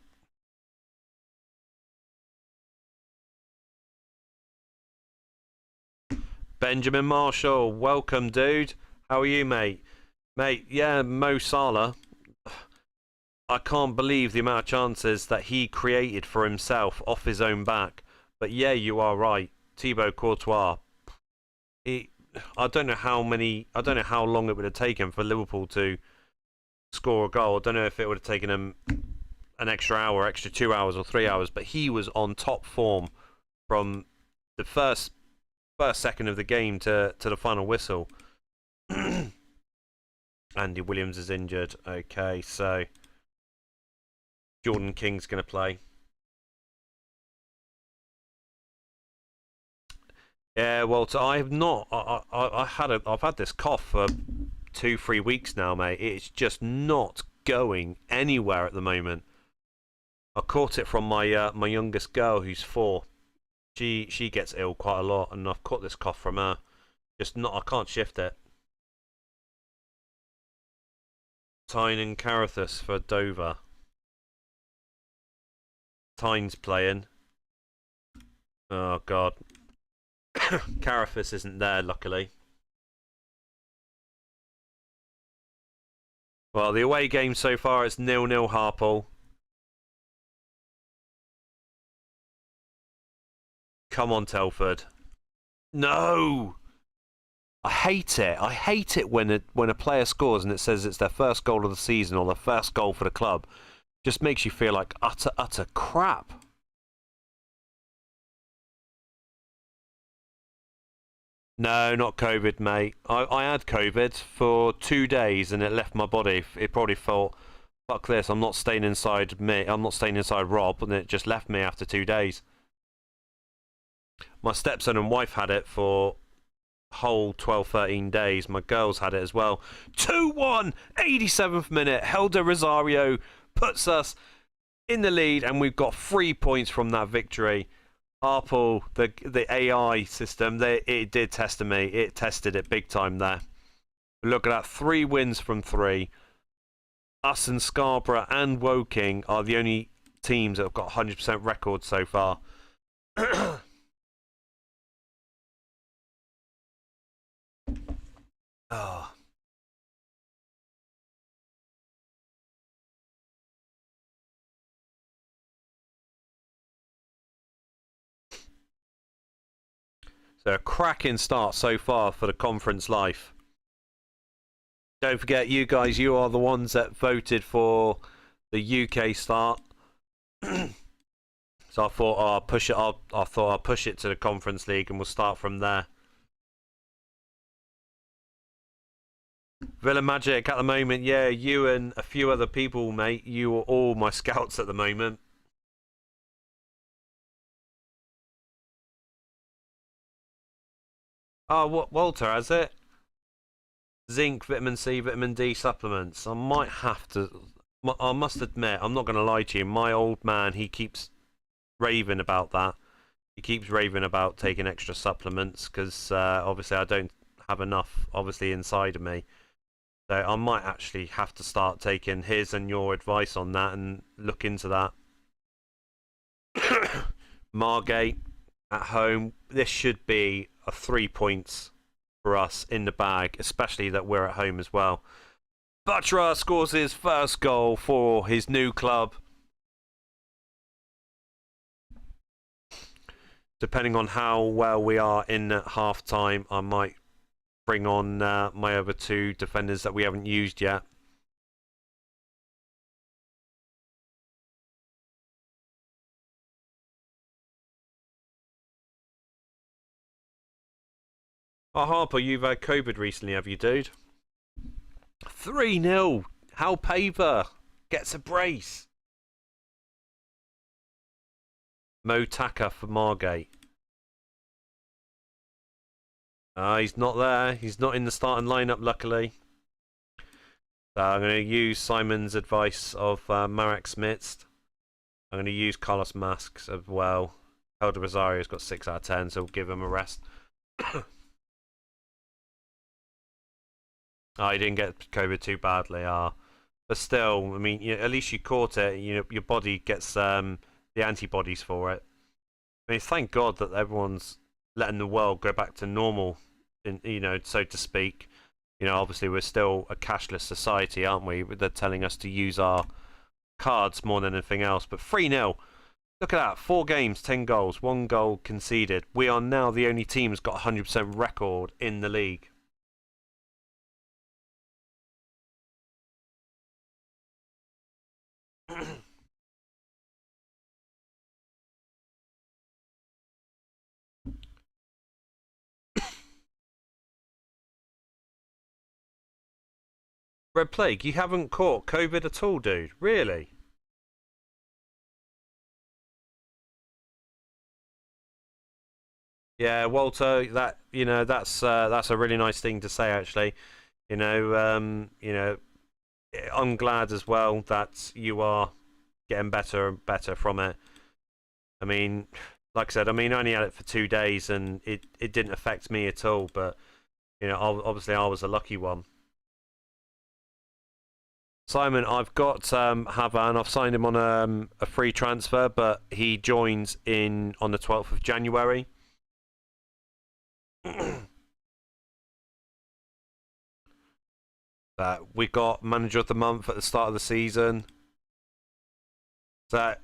Benjamin Marshall, welcome, dude. How are you, mate? Mate, yeah, Mo Salah. I can't believe the amount of chances that he created for himself off his own back. But yeah, you are right. Thibaut Courtois. I don't know how long it would have taken for Liverpool to score a goal. I don't know if it would have taken him an extra hour, extra 2 hours or 3 hours, but he was on top form from the first second of the game to the final whistle. Andy Williams is injured. Okay, so Jordan King's going to play. Yeah, well, I've had this cough for 2-3 weeks now, mate. It's just not going anywhere at the moment. I caught it from my my youngest girl, who's 4. She gets ill quite a lot, and I've caught this cough from her. I can't shift it. Tyne and Carathis for Dover. Tyne's playing. Oh God. Carathis isn't there, luckily. Well, the away game so far is 0-0 Harpole. Come on, Telford. No! I hate it. I hate it when a player scores and it says it's their first goal of the season or their first goal for the club. Just makes you feel like utter crap. No, not COVID, mate. I had COVID for 2 days and it left my body. It probably felt, fuck this, I'm not staying inside me. I'm not staying inside Rob, and it just left me after 2 days. My stepson and wife had it for whole 12-13 days. My girls had it as well. 2-1, 87th minute. Helder Rosario puts us in the lead, and we've got 3 points from that victory. Harpole, the AI system, it did test me. It tested it big time there. Look at that, 3 wins from 3. Us and Scarborough and Woking are the only teams that have got 100% records so far. Oh. So a cracking start so far for the conference life. Don't forget, you guys, you are the ones that voted for the UK start. So I thought I'll push it. I thought I'll push it to the Conference League, and we'll start from there. Villa Magic at the moment, yeah. You and a few other people, mate. You are all my scouts at the moment. Oh, what Walter has it? Zinc, vitamin C, vitamin D supplements. I might have to I must admit, I'm not going to lie to you. My old man, he keeps raving about that. He keeps raving about taking extra supplements because obviously I don't have enough, obviously, inside of me. So I might actually have to start taking his and your advice on that and look into that. Margate at home. This should be a 3 points for us in the bag, especially that we're at home as well. Butcher scores his first goal for his new club. Depending on how well we are in at half time, I might bring on my other two defenders that we haven't used yet. Oh, Harper, you've had COVID recently, have you, dude? 3-0. Hal Paver gets a brace. Mo Taka for Margate. He's not there. He's not in the starting lineup, luckily. So I'm going to use Simon's advice of Marek Smits. I'm going to use Carlos Masks as well. Helder Rosario's got 6 out of 10, so we'll give him a rest. He didn't get COVID too badly. But still, I mean, at least you caught it. Your body gets the antibodies for it. I mean, thank God that everyone's letting the world go back to normal, so to speak. Obviously we're still a cashless society, aren't we? They're telling us to use our cards more than anything else. But 3-0. Look at that. 4 games, 10 goals, 1 goal conceded. We are now the only team that's got a 100% record in the league. Red Plague, you haven't caught COVID at all, dude? Really? Yeah, Walter, that's a really nice thing to say, actually. I'm glad as well that you are getting better and better from it. I mean, like I said, I only had it for 2 days and it didn't affect me at all. But obviously I was a lucky one. Simon, I've got Havan. I've signed him on a free transfer, but he joins in on the 12th of January. We got Manager of the Month at the start of the season. Villa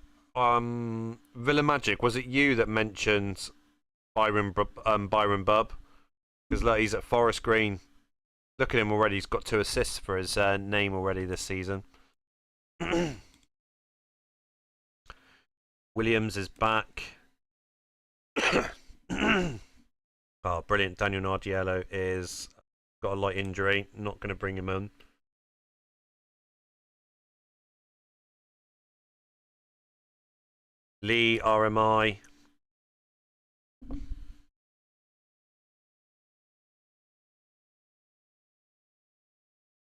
Magic, was it you that mentioned Byron Bub? Because look, he's at Forest Green. Look at him already. He's got 2 assists for his name already this season. Williams is back. Oh, brilliant. Daniel Nardiello is got a light injury. Not going to bring him in. Lee, RMI.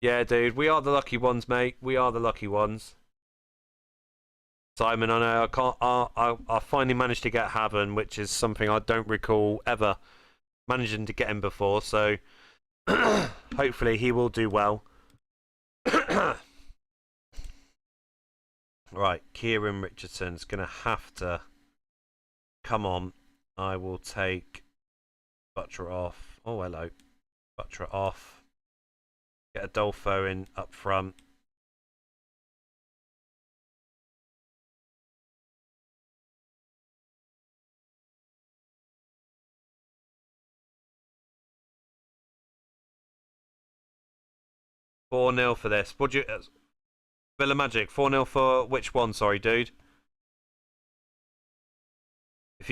Yeah, dude, we are the lucky ones, mate. We are the lucky ones. Simon, I know I can't. I finally managed to get Haven, which is something I don't recall ever managing to get him before. So hopefully he will do well. Right, Kieran Richardson's gonna have to come on. I will take Butcher off. Oh, hello, Butcher off. Get Adolfo in up front. Four 0 for this. Would you, Villa Magic? 4-0 for which one? Sorry, dude. If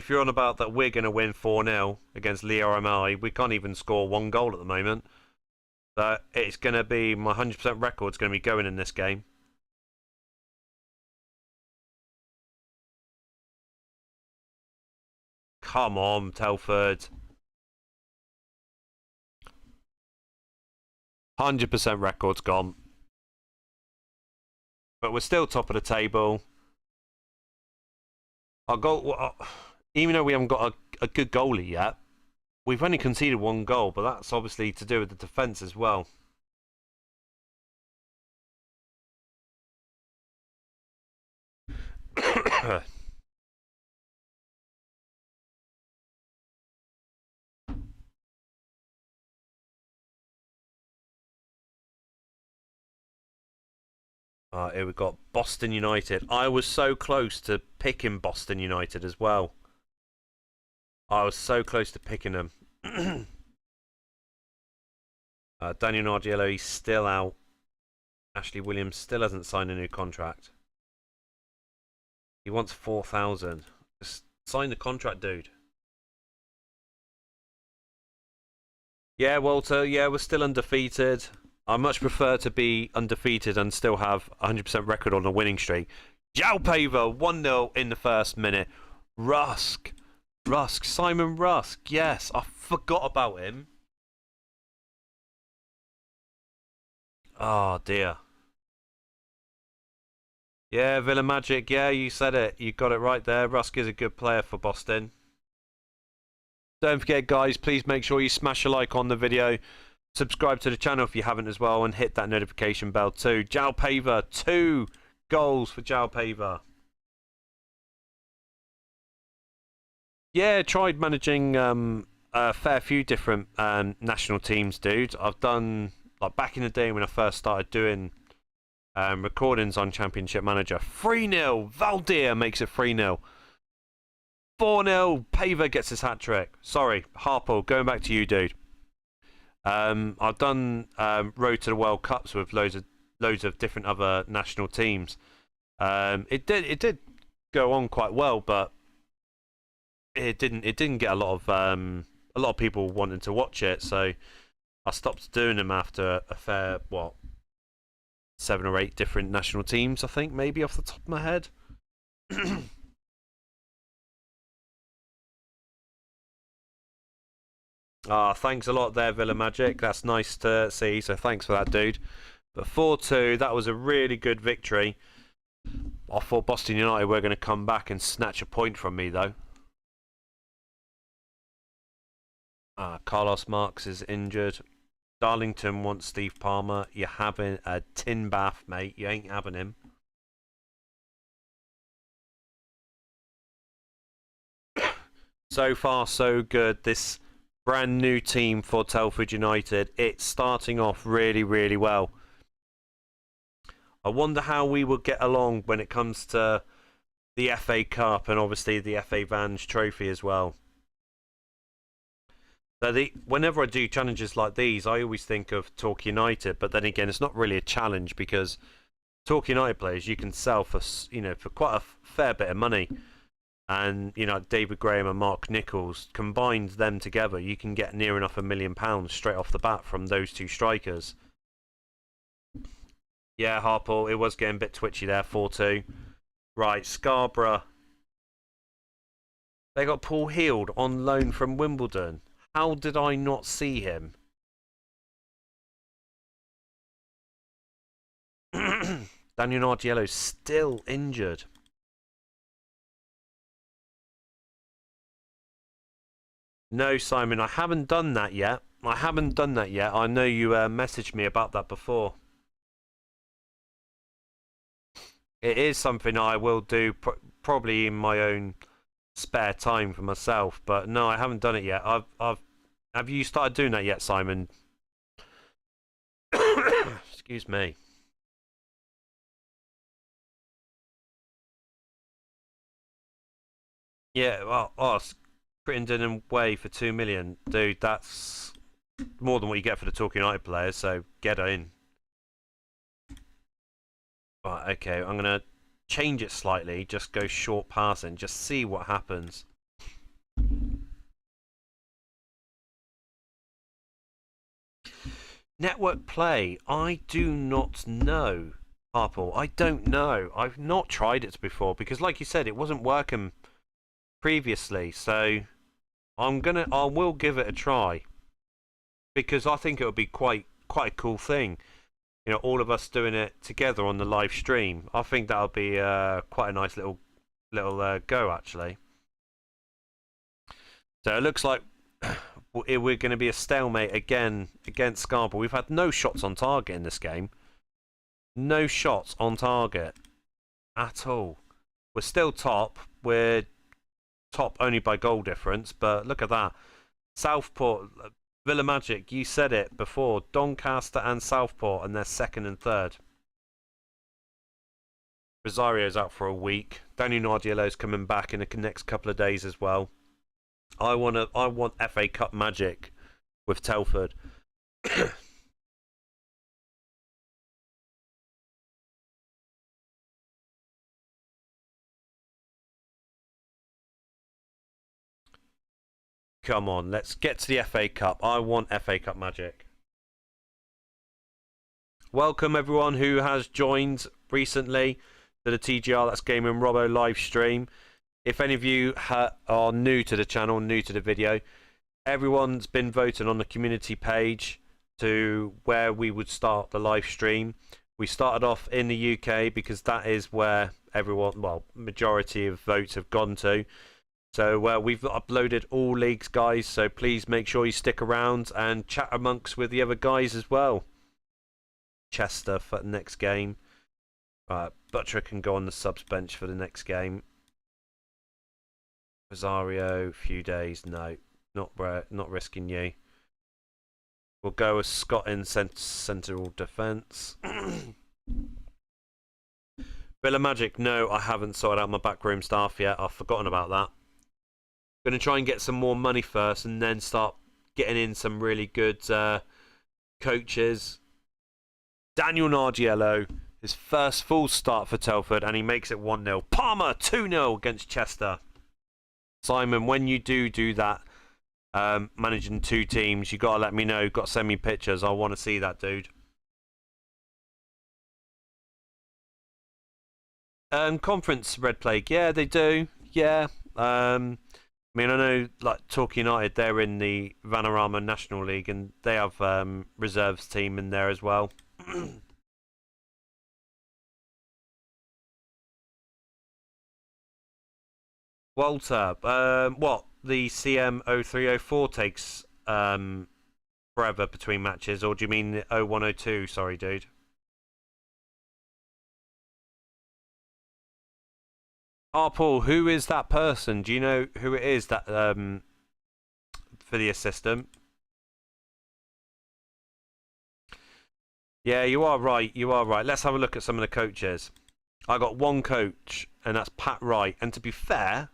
you're on about that, we're gonna win 4-0 against Leo RMI. We can't even score 1 goal at the moment. So it's gonna be my 100% record's gonna be going in this game. Come on, Telford. 100% record's gone. But we're still top of the table. Our goal, even though we haven't got a good goalie yet, we've only conceded 1 goal, but that's obviously to do with the defence as well. Here we've got Boston United. I was so close to picking Boston United as well. I was so close to picking them. Daniel Nargiello, he's still out. Ashley Williams still hasn't signed a new contract. He wants 4,000. Just sign the contract, dude. Yeah, Walter, yeah, we're still undefeated. I much prefer to be undefeated and still have 100% record on a winning streak. Jalpaver, 1-0 in the first minute. Rusk, Simon Rusk, yes, I forgot about him. Oh, dear. Yeah, Villa Magic, yeah, you said it. You got it right there. Rusk is a good player for Boston. Don't forget, guys, please make sure you smash a like on the video. Subscribe to the channel if you haven't as well, and hit that notification bell too. Jalpaver, 2 goals for Jalpaver. Yeah, tried managing a fair few different national teams, dude. I've done, like, back in the day when I first started doing recordings on Championship Manager. 3-0, Valdir makes it 3-0. 4-0, Paver gets his hat-trick. Sorry, Harpo, going back to you, dude. I've done Road to the World Cups with loads of different other national teams. It did go on quite well, but it didn't get a lot of people wanting to watch it, so I stopped doing them after a fair 7 or 8 different national teams, I think, maybe off the top of my head. Thanks a lot there, Villa Magic. That's nice to see, so thanks for that, dude. But 4-2, that was a really good victory. I thought Boston United were going to come back and snatch a point from me, though. Carlos Marks is injured. Darlington wants Steve Palmer. You're having a tin bath, mate. You ain't having him. So far, so good. This brand new team for Telford United. It's starting off really, really well. I wonder how we will get along when it comes to the FA Cup and obviously the FA Vans Trophy as well. So whenever I do challenges like these, I always think of Torque United, but then again, it's not really a challenge because Torque United players you can sell for for quite a fair bit of money, and David Graham and Mark Nichols, combined them together, you can get near enough £1 million straight off the bat from those 2 strikers. Yeah, Harple, it was getting a bit twitchy there. 4-2. Right, Scarborough. They got Paul Heald on loan from Wimbledon. How did I not see him? Daniel Nargiello's still injured. No, Simon, I haven't done that yet. I know you messaged me about that before. It is something I will do probably in my own spare time for myself, but no, I haven't done it yet. Have you started doing that yet, Simon? Excuse me. Yeah, well, Crittenden and Way for 2 million, dude. That's more than what you get for the Torque United players. So get in. Right, okay. I'm gonna change it slightly. Just go short passing. Just see what happens. Network play. I do not know, Harple. I don't know. I've not tried it before because, like you said, it wasn't working previously. So I will give it a try because I think it would be quite a cool thing. you know, all of us doing it together on the live stream. I think that'll be quite a nice little go actually. So it looks like we're going to be a stalemate again against Scarborough. We've had no shots on target in this game. No shots on target at all. We're still top. We're top only by goal difference, but look at that. Southport, Villa Magic, you said it before. Doncaster and Southport, and they're second and third. Rosario's out for a week. Daniel Nardiello's coming back in the next couple of days as well. I want FA Cup magic with Telford. Come on, let's get to the FA Cup. I want FA Cup magic. Welcome everyone who has joined recently to the TGR That's Gaming Robo live stream. If any of you are new to the channel, new to the video, everyone's been voting on the community page to where we would start the live stream. We started off in the UK because that is where everyone, well, majority of votes have gone to. So we've uploaded all leagues, guys, so please make sure you stick around and chat amongst with the other guys as well. Chester for the next game. Butcher can go on the subs bench for the next game. Rosario, few days, no, not risking you. We'll go with Scott in central defence. Villa Magic, no, I haven't sorted out my backroom staff yet. I've forgotten about that. Going to try and get some more money first and then start getting in some really good coaches. Daniel Nardiello, his first full start for Telford, and he makes it 1-0. Palmer, 2-0 against Chester. Simon, when you do that, managing two teams, you got to let me know. Got to send me pictures. I want to see that, dude. Conference Red Plague, yeah, they do. Yeah. I mean, I know, like Torquay United, they're in the Vanarama National League, and they have reserves team in there as well. Walter, what? The CM0304 takes forever between matches, or do you mean the 0102? Sorry, dude. Paul, who is that person? Do you know who it is that for the assistant? Yeah, you are right. You are right. Let's have a look at some of the coaches. I got one coach, and that's Pat Wright. And to be fair,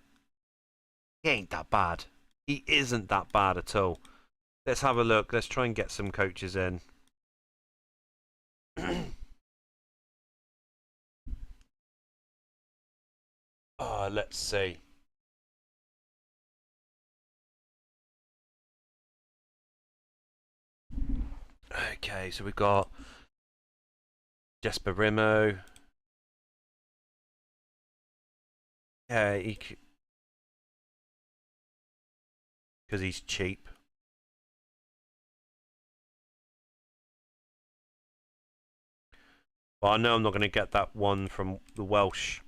he ain't that bad. He isn't that bad at all. Let's have a look. Let's try and get some coaches in. Let's see. Okay, so we've got Jesper Rimo. Yeah, because he's cheap. Well, I know I'm not going to get that one from the Welsh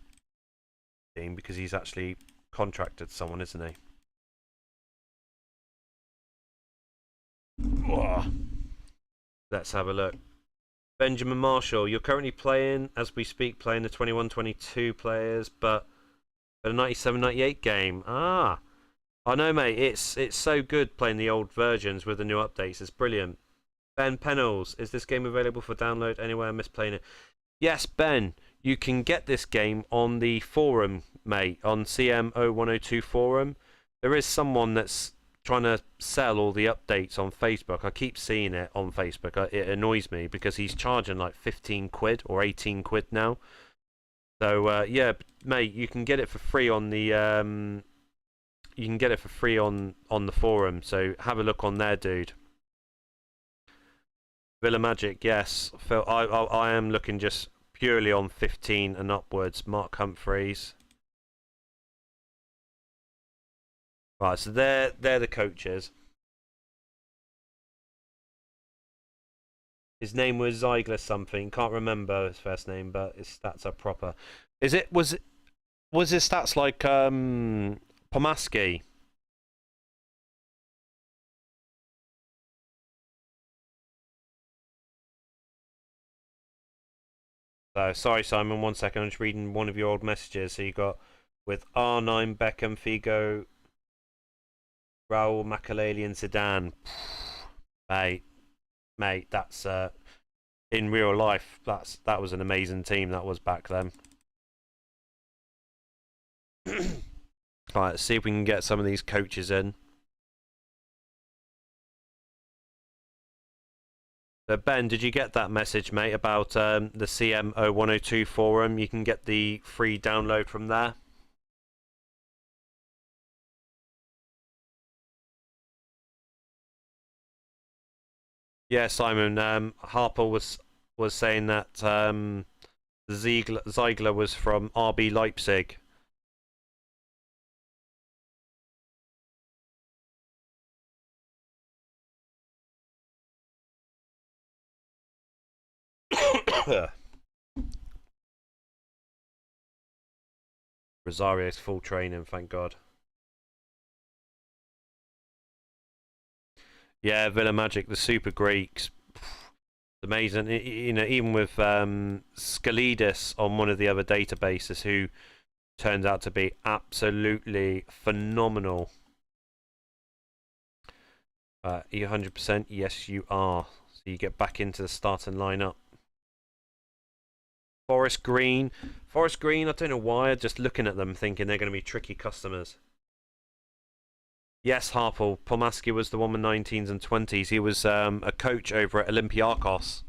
team because he's actually contracted someone, isn't he? Oh. Let's have a look. Benjamin Marshall, you're currently playing, as we speak, playing the 21-22 players, but a 97-98 game. Ah, I know, mate. It's so good playing the old versions with the new updates. It's brilliant. Ben Pennells, is this game available for download anywhere? I miss playing it. Yes, Ben, you can get this game on the forum, mate, on CM0102 forum. There is someone that's trying to sell all the updates on Facebook. I keep seeing it on Facebook. It annoys me because he's charging like 15 quid or 18 quid now. So yeah, mate, you can get it for free on the on the forum. So have a look on there, dude. Villa Magic, yes. Phil, I am looking just purely on 15 and upwards. Mark Humphreys. Right, so they're the coaches. His name was Ziegler something. Can't remember his first name, but his stats are proper. Was his stats like Pomaski? So sorry, Simon. 1 second. I'm just reading one of your old messages. So you got with R9, Beckham, Figo, Raul, Makaleli, and Zidane. Mate, that's in real life. That was an amazing team. That was back then. Right, let's see if we can get some of these coaches in. So Ben, did you get that message, mate, about the CM0102 forum? You can get the free download from there. Yeah, Simon. Harper was saying that Ziegler was from RB Leipzig. Rosario's full training, thank God. Yeah, Villa Magic, the Super Greeks, amazing. You know, even with Skalidis on one of the other databases, who turns out to be absolutely phenomenal. Are you 100%? Yes, you are. So you get back into the starting lineup. Forest Green. Forest Green, I don't know why, I'm just looking at them thinking they're going to be tricky customers. Yes, Harple. Pomaski was the one with 19s and 20s. He was a coach over at Olympiakos.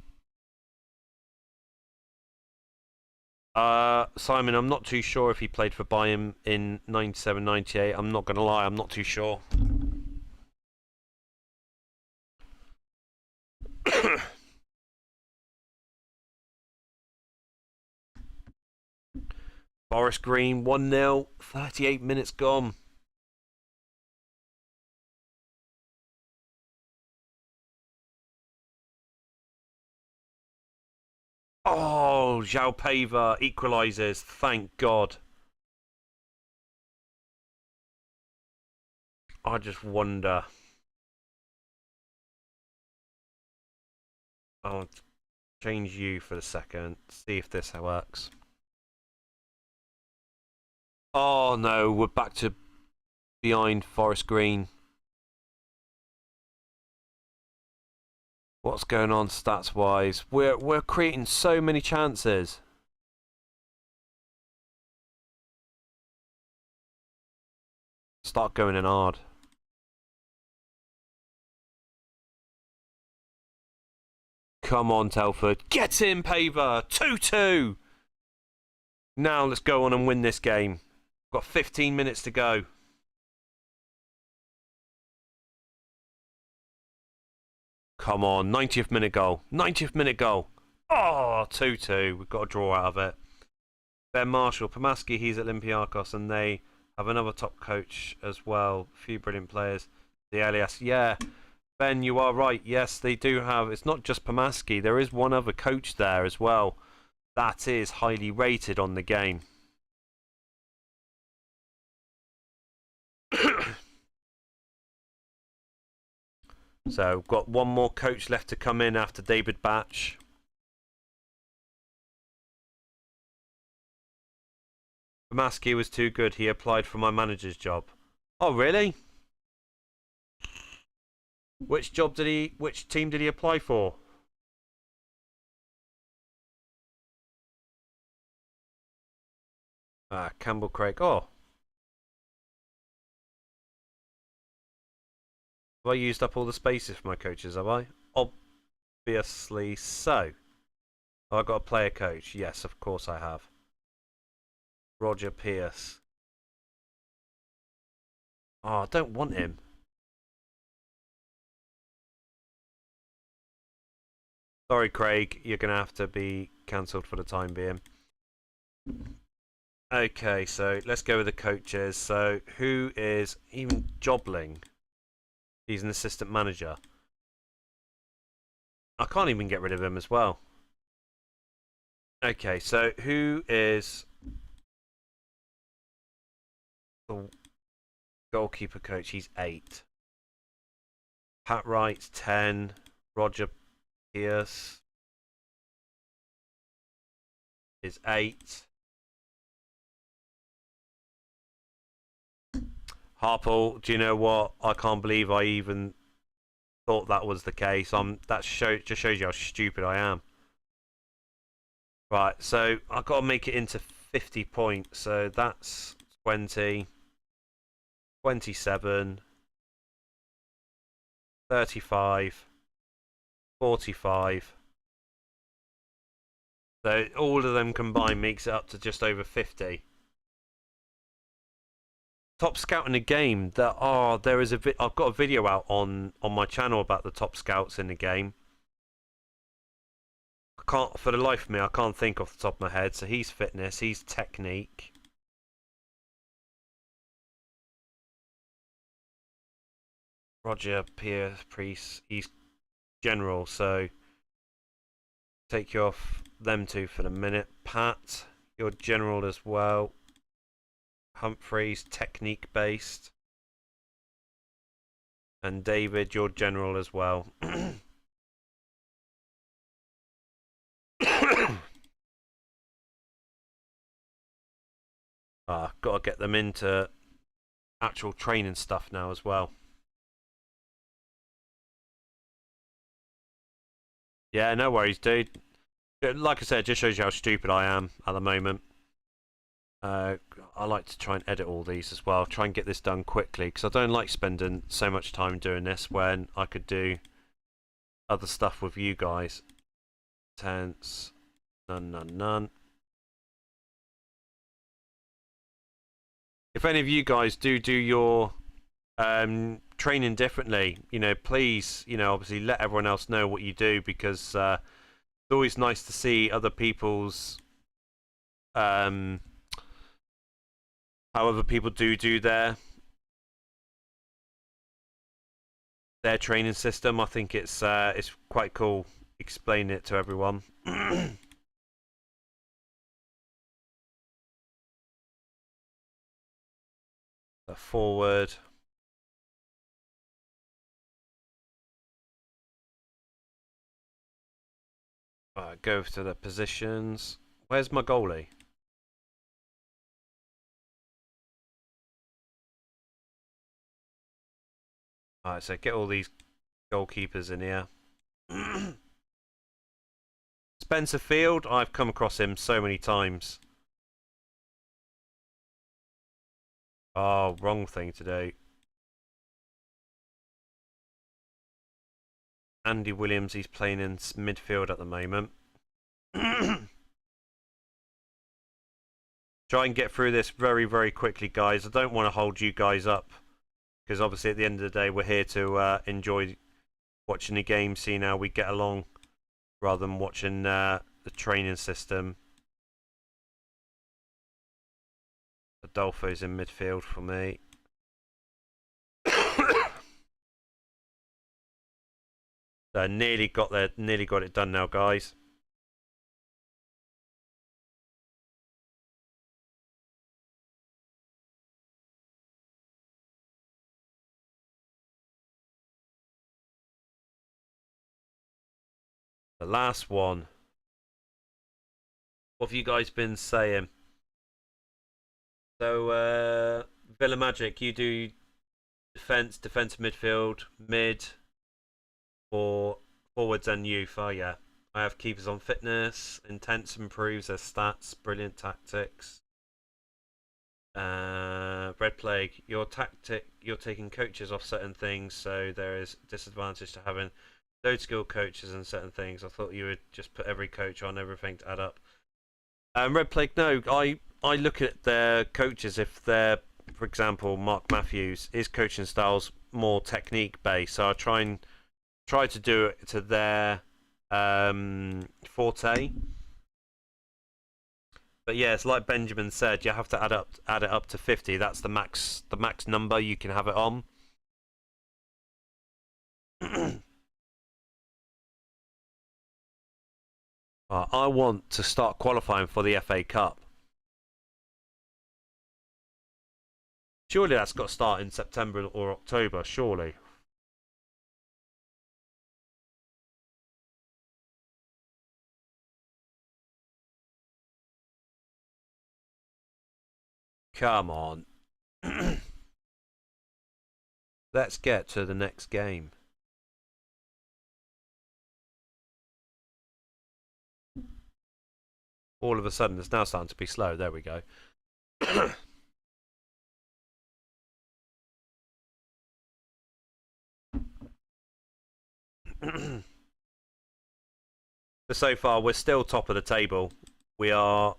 Simon, I'm not too sure if he played for Bayern in 97, 98. I'm not going to lie, I'm not too sure. Forest Green, 1-0, 38 minutes gone. Oh, João Pava equalises, thank God. I just wonder. I'll change you for a second, see if this works. Oh no, we're back to behind Forest Green. What's going on stats wise? We're creating so many chances. Start going in hard. Come on, Telford. Get in, Pava. 2-2. Now let's go on and win this game. Got 15 minutes to go. Come on, 90th minute goal. 90th minute goal. Oh, 2-2. We've got a draw out of it. Ben Marshall, Pomaski, he's at Olympiakos, and they have another top coach as well. A few brilliant players. The Elias, yeah. Ben, you are right. Yes, they do have. It's not just Pomaski. There is one other coach there as well. That is highly rated on the game. So, got one more coach left to come in after David Batch. Pomaski was too good. He applied for my manager's job. Oh, really? Which team did he apply for? Campbell Craig. Oh. Have I used up all the spaces for my coaches, have I? Obviously so. Oh, I got a player coach. Yes, of course I have. Roger Pierce. Oh, I don't want him. Sorry, Craig. You're going to have to be cancelled for the time being. Okay, so let's go with the coaches. So, who is even Jobling? He's an assistant manager. I can't even get rid of him as well. Okay, so who is the goalkeeper coach? He's 8. Pat Wright's 10. Roger Pierce is 8. Harple, do you know what? I can't believe I even thought that was the case. That just shows you how stupid I am. Right, so I've got to make it into 50 points. So that's 20, 27, 35, 45. So all of them combined makes it up to just over 50. Top scout in the game. I've got a video out on my channel about the top scouts in the game. For the life of me, I can't think off the top of my head. So he's fitness, he's technique. Roger Pierce Priest, he's general. So take you off them two for the minute. Pat, you're general as well. Humphreys, technique based. And David, you're general as well. Got to get them into actual training stuff now as well. Yeah, no worries, dude. Like I said, it just shows you how stupid I am at the moment. I like to try and edit all these as well. Try and get this done quickly because I don't like spending so much time doing this when I could do other stuff with you guys. Tense. None. If any of you guys do your training differently, please, obviously let everyone else know what you do because it's always nice to see other people's how other people do their training system. I think it's quite cool explaining it to everyone. Forward. Go to the positions. Where's my goalie? Alright, so get all these goalkeepers in here. Spencer Field, I've come across him so many times. Oh, wrong thing to do. Andy Williams, he's playing in midfield at the moment. Try and get through this very, very quickly, guys. I don't want to hold you guys up because obviously at the end of the day we're here to enjoy watching the game, seeing how we get along rather than watching the training system. Adolfo's in midfield for me. So nearly got it done now, guys. The last one. What have you guys been saying? So Villa Magic, you do defense midfield, mid, or forwards and youth. Oh yeah. I have keepers on fitness. Intense improves their stats. Brilliant tactics. Red Plague, you're taking coaches off certain things, so there is disadvantage to having those skill coaches and certain things. I thought you would just put every coach on everything to add up. Red Plague, no, I look at their coaches. If they're, for example, Mark Matthews, his coaching style's more technique based, so I try to do it to their forte. But yeah, it's like Benjamin said, you have to add it up to 50. That's the max number you can have it on. I want to start qualifying for the FA Cup. Surely that's got to start in September or October, surely. Come on. Let's get to the next game. All of a sudden, it's now starting to be slow. There we go. So far, we're still top of the table. We are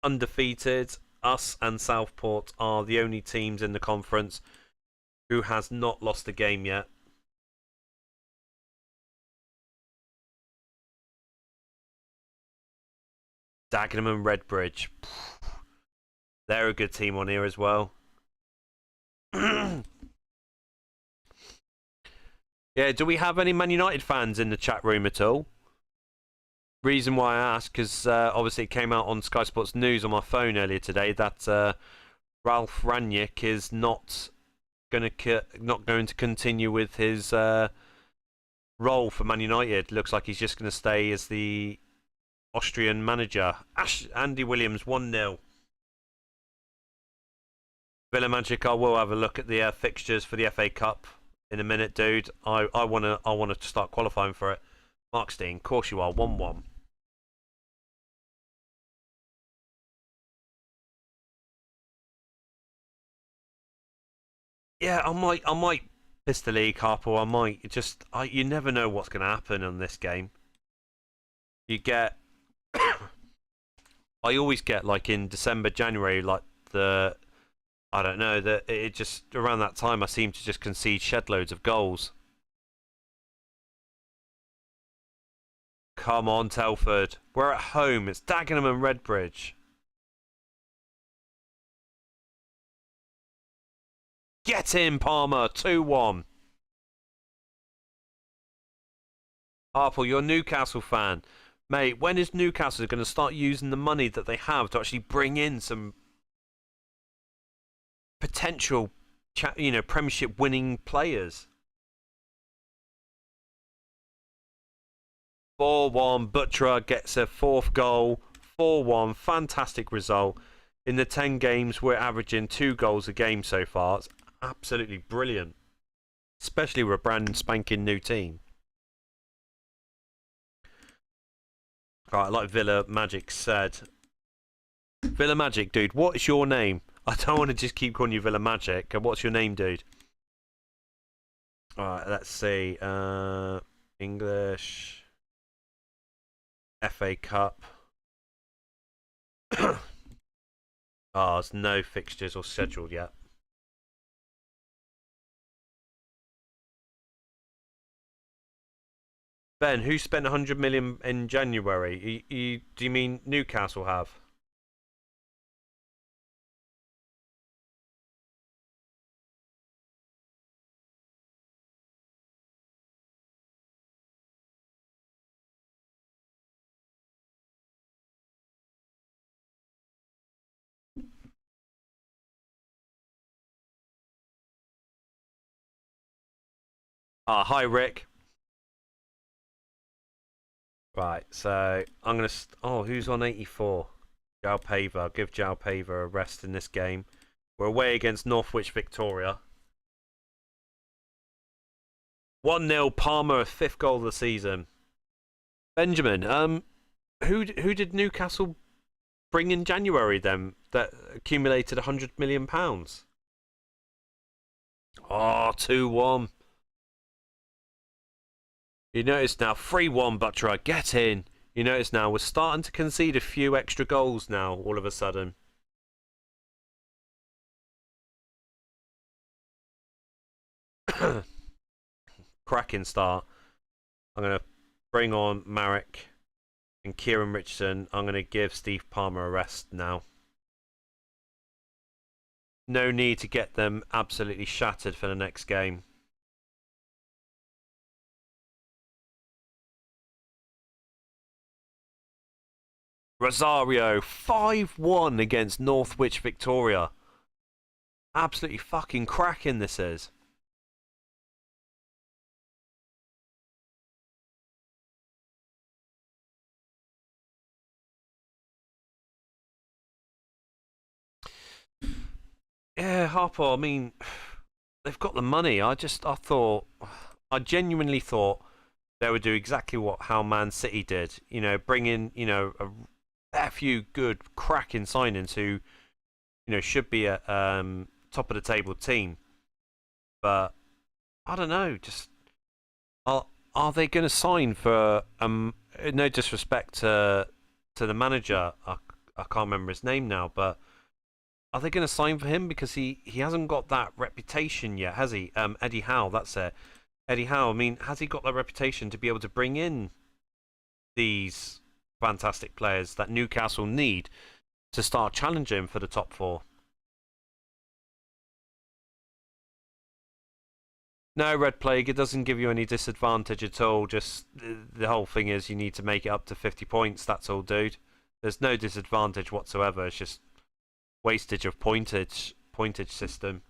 undefeated. Us and Southport are the only teams in the conference who has not lost a game yet. Dagenham and Redbridge. They're a good team on here as well. Yeah, do we have any Man United fans in the chat room at all? Reason why I ask, because obviously it came out on Sky Sports News on my phone earlier today that Ralph Rangnick is not going to continue with his role for Man United. Looks like he's just going to stay as the Austrian manager. Andy Williams 1-0. Villa Magic. I will have a look at the fixtures for the FA Cup in a minute, dude. I want to start qualifying for it. Mark Steen, of course you are. 1-1. Yeah, I might piss the league, Harpo. I might just. You never know what's going to happen on this game. You get. I always get like in December, January, like the. I don't know that it just around that time I seem to just concede shed loads of goals. Come on, Telford. We're at home. It's Dagenham and Redbridge. Get in, Palmer. 2-1. Harple, you're a Newcastle fan. Mate, when is Newcastle going to start using the money that they have to actually bring in some potential, Premiership winning players? 4-1. Butcher gets a fourth goal. 4-1. Fantastic result. In the 10 games, we're averaging 2 goals a game so far. It's absolutely brilliant. Especially with a brand spanking new team. Right, like Villa Magic said. Villa Magic, dude, what is your name? I don't want to just keep calling you Villa Magic. What's your name, dude? Alright, let's see. English. FA Cup. There's no fixtures or scheduled yet. Ben, who spent 100 million in January? Do you mean Newcastle have? Hi Rick. Right, so I'm gonna. Who's on 84? Jalpava. I'll give Jalpava a rest in this game. We're away against Northwich Victoria. 1-0 Palmer, 5th goal of the season. Benjamin, who did Newcastle bring in January then that accumulated £100 million? 2-1. You notice now, 3-1 Butcher, get in. You notice now, we're starting to concede a few extra goals now, all of a sudden. Cracking start. I'm going to bring on Marek and Kieran Richardson. I'm going to give Steve Palmer a rest now. No need to get them absolutely shattered for the next game. Rosario 5-1 against Northwich Victoria. Absolutely fucking cracking this is. Yeah, Harper, I mean, they've got the money. I genuinely thought they would do exactly how Man City did. You know, bring in, a few good cracking signings who, should be a top of the table team. But I don't know. Just are they going to sign for no disrespect to the manager? I can't remember his name now, but are they going to sign for him because he hasn't got that reputation yet, has he? Eddie Howe, that's it. Eddie Howe. I mean, has he got that reputation to be able to bring in these fantastic players that Newcastle need to start challenging for the top four? No, Red Plague, it doesn't give you any disadvantage at all. Just the whole thing is you need to make it up to 50 points. That's all, dude. There's no disadvantage whatsoever. It's just wastage of pointage system.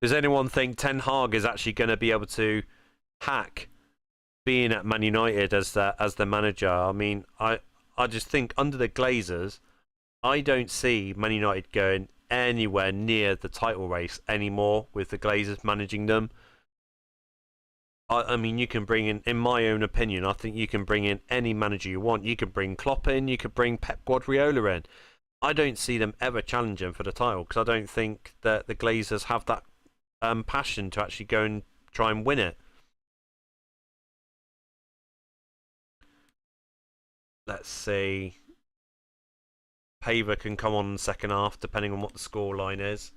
Does anyone think Ten Hag is actually going to be able to hack being at Man United as the manager? I mean, I just think under the Glazers, I don't see Man United going anywhere near the title race anymore with the Glazers managing them. I mean, you can bring in my own opinion, I think you can bring in any manager you want. You could bring Klopp in, you could bring Pep Guardiola in. I don't see them ever challenging for the title because I don't think that the Glazers have that passion to actually go and try and win it. Let's see. Paver can come on in the second half depending on what the scoreline is.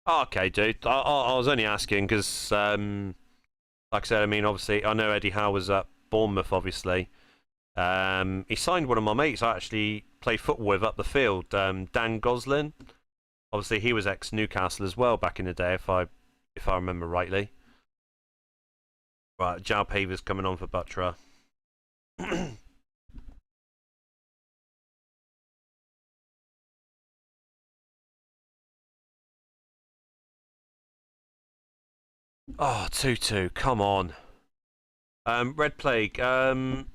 Okay, dude. I was only asking because, like I said, I mean, obviously, I know Eddie Howe was at Bournemouth, obviously. He signed one of my mates I actually play football with up the field, Dan Goslin. Obviously, he was ex-Newcastle as well back in the day, if I remember rightly. Right, Jao Paver's coming on for Buttra. Oh, 2-2, come on. Red Plague, Red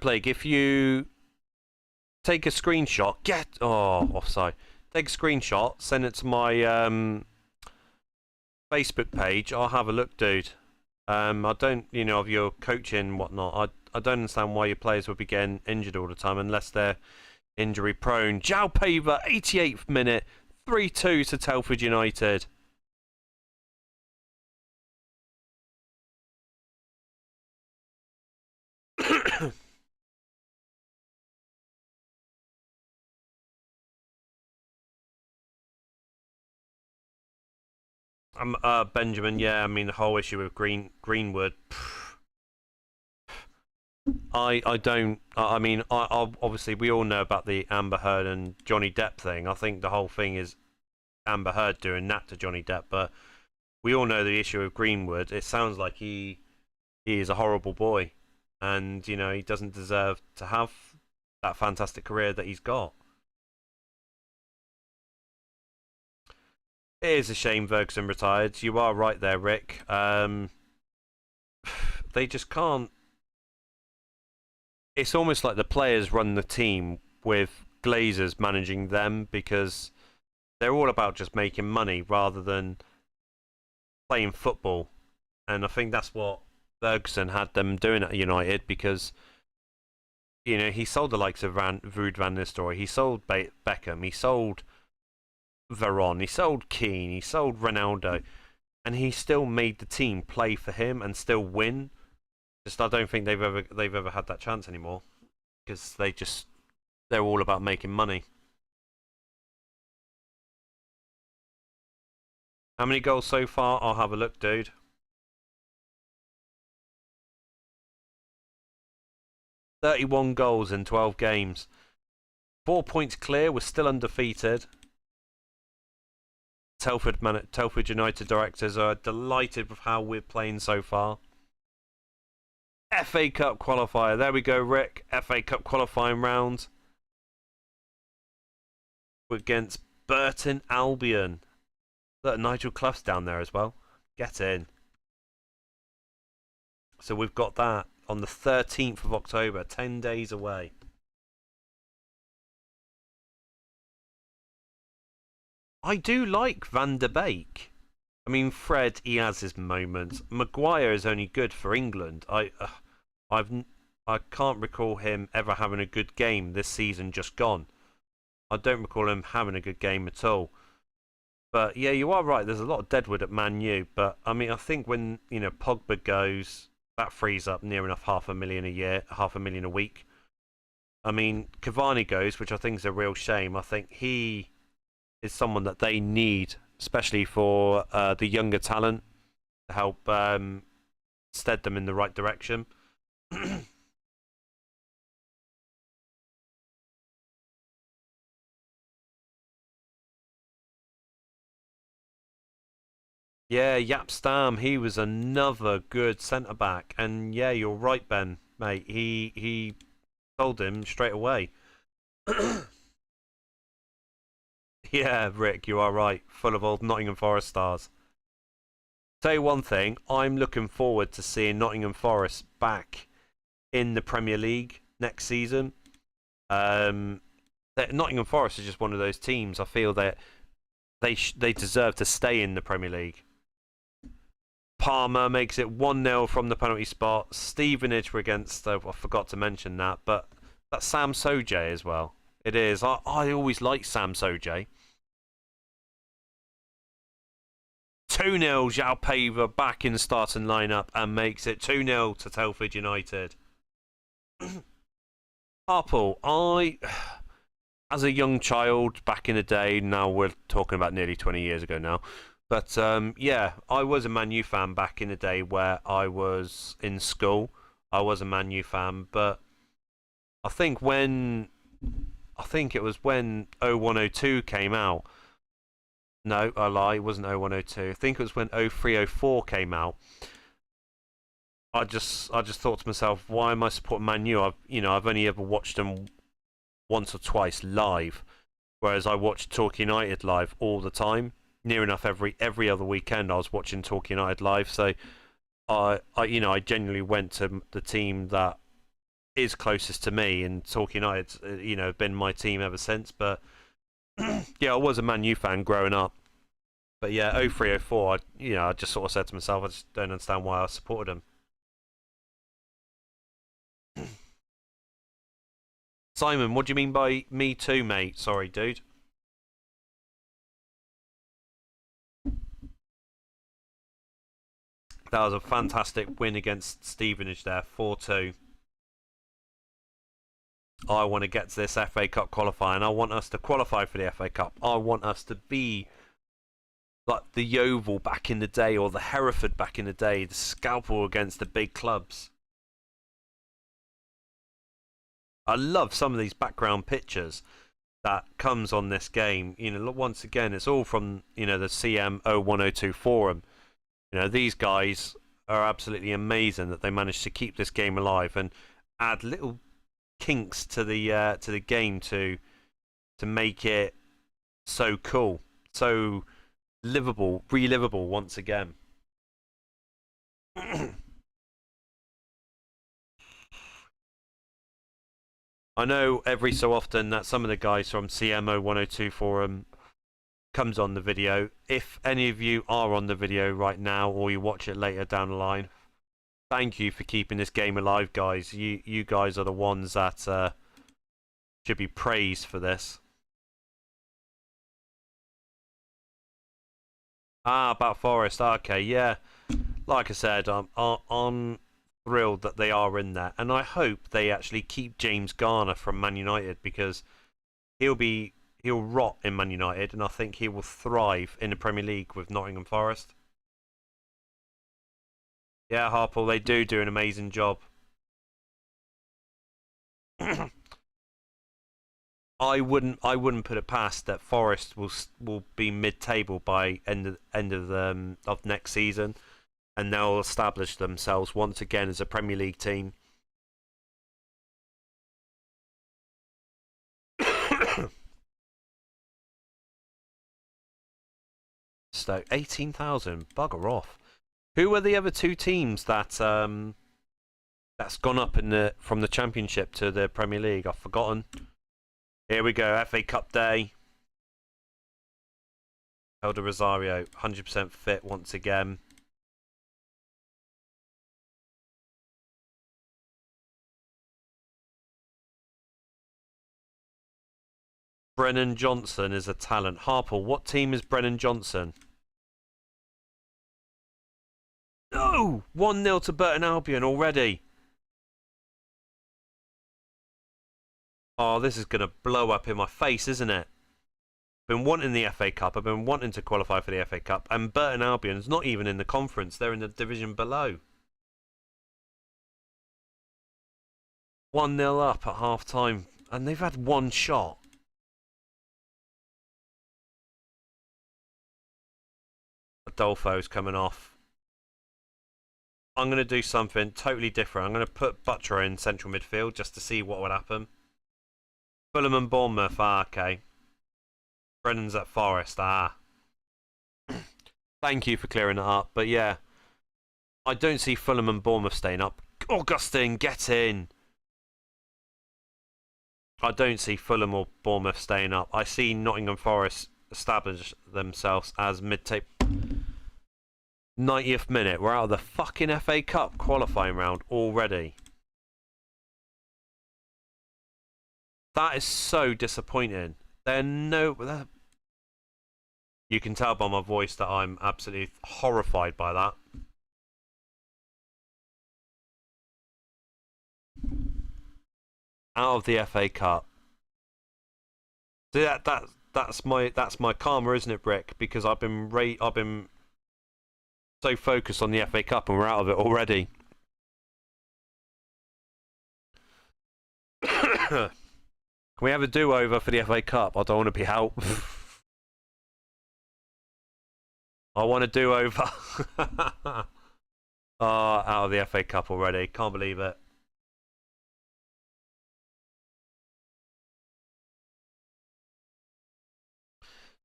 Plague, if you take a screenshot, offside. Take a screenshot, send it to my Facebook page. I'll have a look, dude. I don't, of your coaching and whatnot. I don't understand why your players would be getting injured all the time unless they're injury prone. Jao Paver, 88th minute, 3-2 to Telford United. Benjamin, yeah, I mean the whole issue with Greenwood. I don't. I mean, obviously we all know about the Amber Heard and Johnny Depp thing. I think the whole thing is Amber Heard doing that to Johnny Depp, but we all know the issue with Greenwood. It sounds like he is a horrible boy, and he doesn't deserve to have that fantastic career that he's got. It is a shame Ferguson retired. You are right there, Rick. They just can't. It's almost like the players run the team with Glazers managing them because they're all about just making money rather than playing football. And I think that's what Ferguson had them doing at United because he sold the likes of Ruud van Nistelrooy, he sold Beckham, he sold Veron, he sold Keane, he sold Ronaldo, and he still made the team play for him and still win. Just I don't think they've ever had that chance anymore. because they're all about making money. How many goals so far? I'll have a look, dude. 31 goals in 12 games. 4 points clear. We're still undefeated. Telford United directors are delighted with how we're playing so far. FA Cup qualifier. There we go, Rick. FA Cup qualifying round. We're against Burton Albion. Look, Nigel Clough's down there as well. Get in. So we've got that on the 13th of October, 10 days away. I do like Van der Beek. I mean, Fred, he has his moments. Maguire is only good for England. I can't recall him ever having a good game this season just gone. I don't recall him having a good game at all. But yeah, you are right. There's a lot of deadwood at Man U. But I mean, I think when Pogba goes, that frees up near enough $500,000 a year, $500,000 a week. I mean, Cavani goes, which I think is a real shame. I think he is someone that they need, especially for the younger talent, to help stead them in the right direction. Yeah, Yap Stam, he was another good centre back, and yeah, you're right, Ben, mate. He told him straight away. Yeah, Rick, you are right. Full of old Nottingham Forest stars. Tell you one thing, I'm looking forward to seeing Nottingham Forest back in the Premier League next season. Nottingham Forest is just one of those teams. I feel that they deserve to stay in the Premier League. Palmer makes it 1-0 from the penalty spot. Stevenage were against, I forgot to mention that, but that's Sam Sojay as well. It is. I always liked Sam Sojay. 2-0, João Pedro back in the starting lineup and makes it 2-0 to Telford United. Harple, as a young child back in the day, now we're talking about nearly 20 years ago now, but yeah, I was a Man U fan back in the day where I was in school. I was a Man U fan, but I think it was when 0102 came out. No, I lie, it wasn't 0102. I think it was when 0304 came out. I just thought to myself, why am I supporting Man U? I've only ever watched them once or twice live, whereas I watched Torquay United live all the time. Near enough every other weekend I was watching Torquay United live. So I genuinely went to the team that is closest to me, and Torquay United's been my team ever since. But yeah, I was a Man U fan growing up. But yeah, 0304, I just sort of said to myself, I just don't understand why I supported them. Simon, what do you mean by me too, mate? Sorry, dude. That was a fantastic win against Stevenage there, 4-2. I want to get to this FA Cup qualifying. I want us to qualify for the FA Cup. I want us to be like the Yeovil back in the day, or the Hereford back in the day, the scalpel against the big clubs. I love some of these background pictures that comes on this game. Once again, it's all from the CM0102 forum. These guys are absolutely amazing that they managed to keep this game alive and add little kinks to the game to make it so cool, so relivable once again. I know every so often that some of the guys from CMO102 forum comes on the video. If any of you are on the video right now, or you watch it later down the line, thank you for keeping this game alive, guys. You guys are the ones that should be praised for this. About Forest. Okay, yeah. Like I said, I'm thrilled that they are in there, and I hope they actually keep James Garner from Man United, because he'll rot in Man United, and I think he will thrive in the Premier League with Nottingham Forest. Yeah, Harple, they do an amazing job. I wouldn't put it past that Forest will be mid-table by end of next season, and they'll establish themselves once again as a Premier League team. Stoke 18,000, bugger off. Who are the other two teams that's gone up from the Championship to the Premier League? I've forgotten. Here we go, FA Cup day. Elder Rosario, 100% fit once again. Brennan Johnson is a talent. Harple, what team is Brennan Johnson? No! 1-0 to Burton Albion already. Oh, this is going to blow up in my face, isn't it? Been wanting the FA Cup. I've been wanting to qualify for the FA Cup. And Burton Albion's not even in the conference. They're in the division below. 1-0 up at half-time. And they've had one shot. Adolfo's coming off. I'm going to do something totally different. I'm going to put Butcher in central midfield just to see what would happen. Fulham and Bournemouth, okay. Brennan's at Forest, Thank you for clearing it up, but yeah. I don't see Fulham and Bournemouth staying up. Augustine, get in! I don't see Fulham or Bournemouth staying up. I see Nottingham Forest establish themselves as mid-table. 90th minute, we're out of the fucking FA Cup qualifying round already. That is so disappointing. You can tell by my voice that I'm absolutely horrified by that. Out of the FA Cup. See, that's my karma, isn't it, Brick? Because I've been so focused on the FA Cup and we're out of it already. Can we have a do-over for the FA Cup? I don't want to be out. I want a do-over. Out of the FA Cup already. Can't believe it.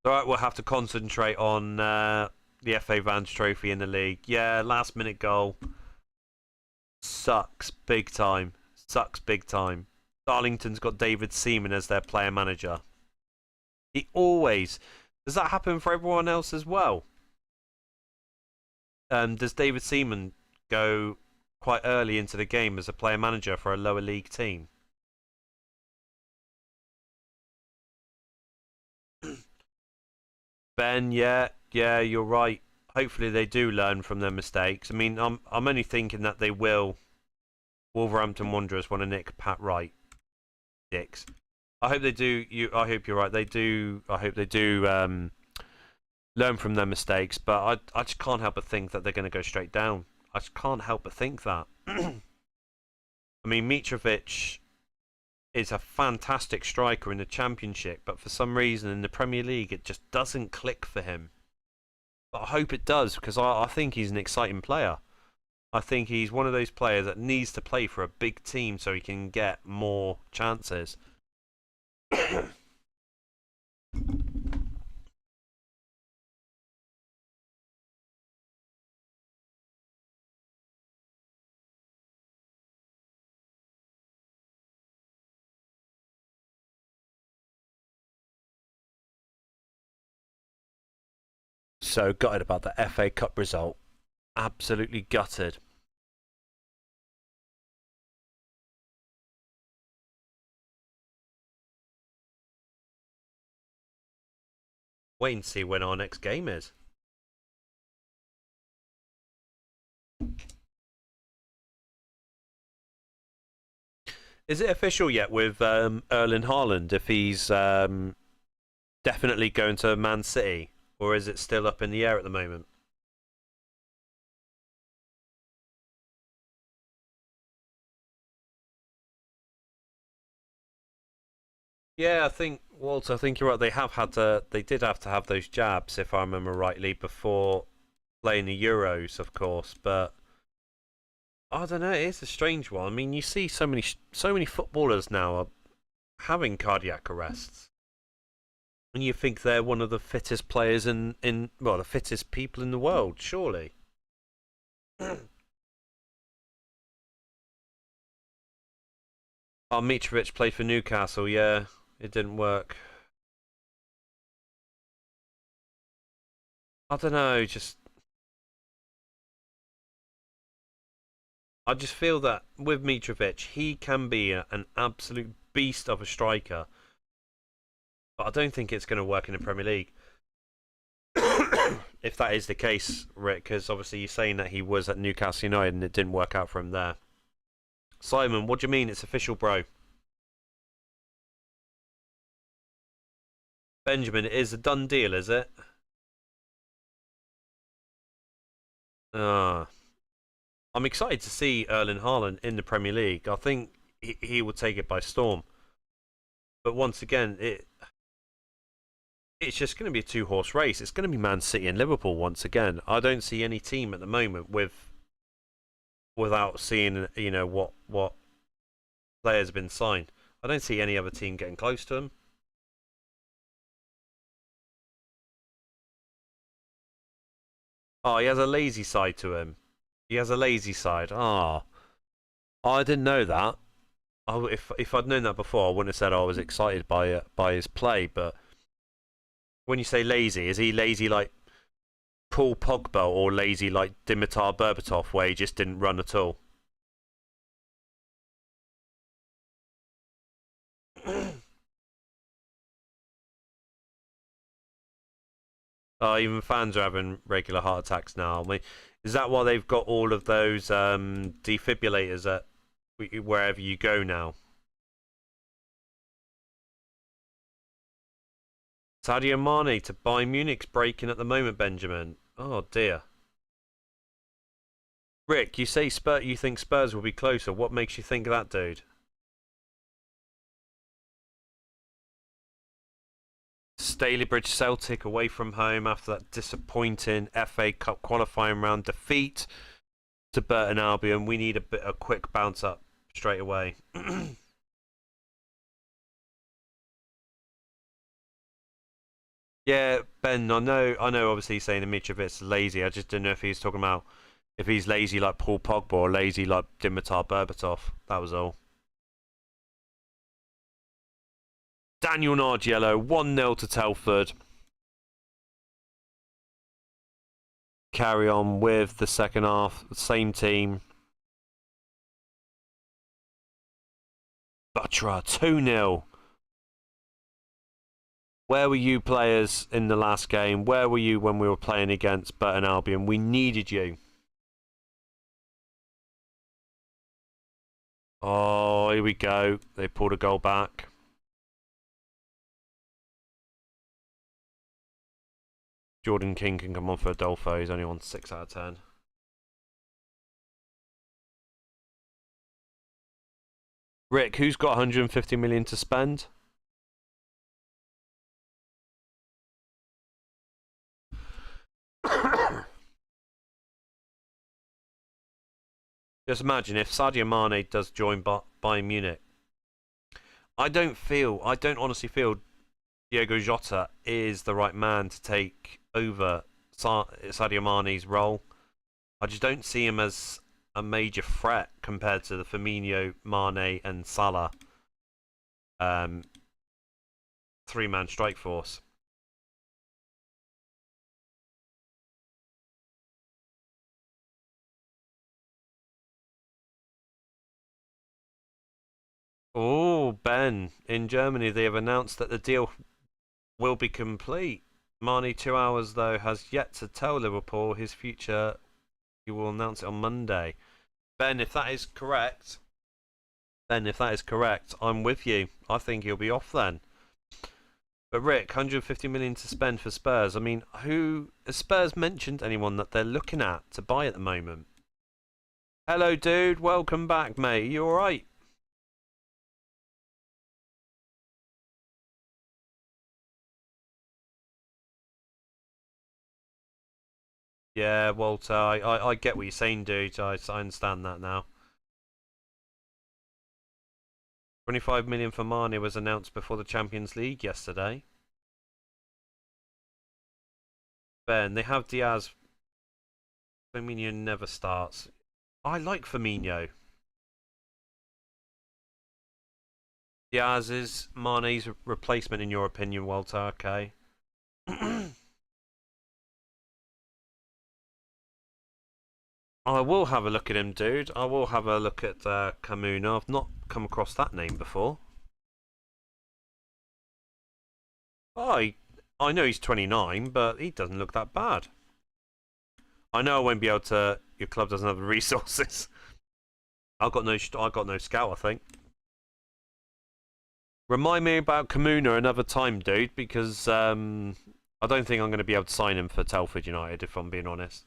Alright, we'll have to concentrate on the FA Vans Trophy in the league. Yeah, last minute goal. Sucks big time. Sucks big time. Darlington's got David Seaman as their player manager. He always... Does that happen for everyone else as well? Does David Seaman go quite early into the game as a player manager for a lower league team? Ben, yeah, you're right. Hopefully they do learn from their mistakes. I mean, I'm only thinking that they will. Wolverhampton Wanderers want to nick Pat Wright. Dicks. I hope they do. I hope you're right. They do. I hope they do learn from their mistakes. But I just can't help but think that they're going to go straight down. I just can't help but think that. I mean, Mitrovic is a fantastic striker in the Championship, but for some reason in the Premier League it just doesn't click for him. But I hope it does, because I think he's an exciting player. I think he's one of those players that needs to play for a big team so he can get more chances. So gutted about the FA Cup result. Absolutely gutted. Wait and see when our next game is. Is it official yet with Erling Haaland if he's definitely going to Man City, or is it still up in the air at the moment? Yeah, I think Walter. I think you're right. They did have to have those jabs, if I remember rightly, before playing the Euros, of course. But I don't know. It's a strange one. I mean, you see so many footballers now are having cardiac arrests, and you think they're one of the fittest players in well, the fittest people in the world, surely. Oh, Mitrovic played for Newcastle. Yeah, it didn't work. I don't know. I just feel that with Mitrovic, he can be an absolute beast of a striker, but I don't think it's going to work in the Premier League. If that is the case, Rick, because obviously you're saying that he was at Newcastle United and it didn't work out for him there. Simon, what do you mean it's official, bro? Benjamin, it is a done deal, is it? Ah, I'm excited to see Erling Haaland in the Premier League. I think he will take it by storm. But once again, it's just going to be a two-horse race. It's going to be Man City and Liverpool once again. I don't see any team at the moment without seeing what players have been signed. I don't see any other team getting close to him. Oh, he has a lazy side to him. He has a lazy side. Ah, oh, I didn't know that. If I'd known that before, I wouldn't have said I was excited by his play. But when you say lazy, is he lazy like Paul Pogba or lazy like Dimitar Berbatov, where he just didn't run at all? Even fans are having regular heart attacks now. I mean, is that why they've got all of those defibrillators at wherever you go now? Sadio Mane to Bayern Munich's breaking at the moment, Benjamin. Oh dear. Rick, you say you think Spurs will be closer. What makes you think that, dude? Stalybridge Celtic away from home after that disappointing FA Cup qualifying round defeat to Burton Albion. We need a quick bounce up straight away. Yeah, Ben, I know. Obviously, he's saying Mitrovic's lazy. I just didn't know if he's talking about if he's lazy like Paul Pogba or lazy like Dimitar Berbatov. That was all. Daniel Nargiello, 1-0 to Telford. Carry on with the second half. Same team. Buttra, 2-0. Where were you players in the last game? Where were you when we were playing against Burton Albion? We needed you. Oh, here we go. They pulled a goal back. Jordan King can come on for Adolfo. He's only on 6 out of 10. Rick, who's got 150 million to spend? Just imagine if Sadio Mane does join Bayern Munich. I don't honestly feel Diogo Jota is the right man to take over Sadio Mane's role. I just don't see him as a major threat compared to the Firmino, Mane, and Salah three-man strike force. Oh, Ben, in Germany they have announced that the deal will be complete. Mane, 2 hours though, has yet to tell Liverpool his future. He will announce it on Monday. Ben, if that is correct, then if that is correct, I'm with you. I think he'll be off then. But Rick, 150 million to spend for Spurs. I mean, who has Spurs mentioned anyone that they're looking at to buy at the moment? Hello, dude. Welcome back, mate. You all right? Yeah, Walter. I get what you're saying, dude. I understand that now. 25 million for Mane was announced before the Champions League yesterday. Ben, they have Diaz. Firmino never starts. I like Firmino. Diaz is Mane's replacement, in your opinion, Walter. Okay. I will have a look at him, dude. I will have a look at Kamuna. I've not come across that name before. I know he's 29, but he doesn't look that bad. I know I won't be able to. Your club doesn't have the resources. I got no scout, I think. Remind me about Kamuna another time, dude, because I don't think I'm going to be able to sign him for Telford United, if I'm being honest.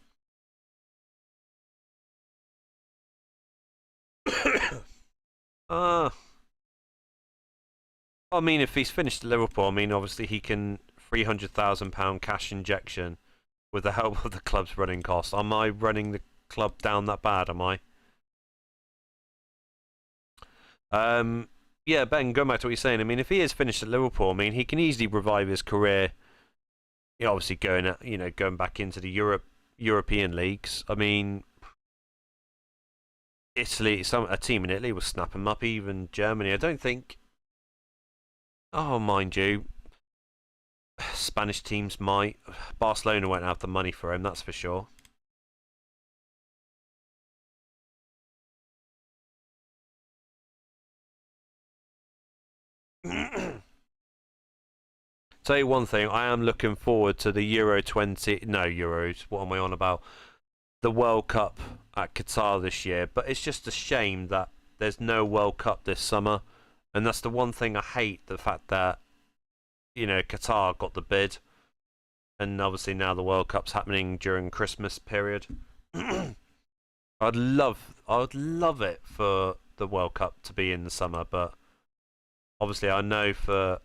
I mean, if he's finished at Liverpool, I mean, obviously he can £300,000 cash injection with the help of the club's running costs. Am I running the club down that bad? Am I? Yeah, Ben, going back to what you're saying. I mean, if he is finished at Liverpool, I mean, he can easily revive his career. You know, obviously going back into the European leagues. I mean, Italy, a team in Italy will snap him up. Even Germany, I don't think. Oh, mind you, Spanish teams might. Barcelona won't have the money for him, that's for sure. Tell you one thing, I am looking forward to the Euro 20. No, Euros. What am I on about? The World Cup at Qatar this year. But it's just a shame that there's no World Cup this summer. And that's the one thing I hate, the fact that, you know, Qatar got the bid. And obviously now the World Cup's happening during Christmas period. I'd love it for the World Cup to be in the summer, but obviously I know for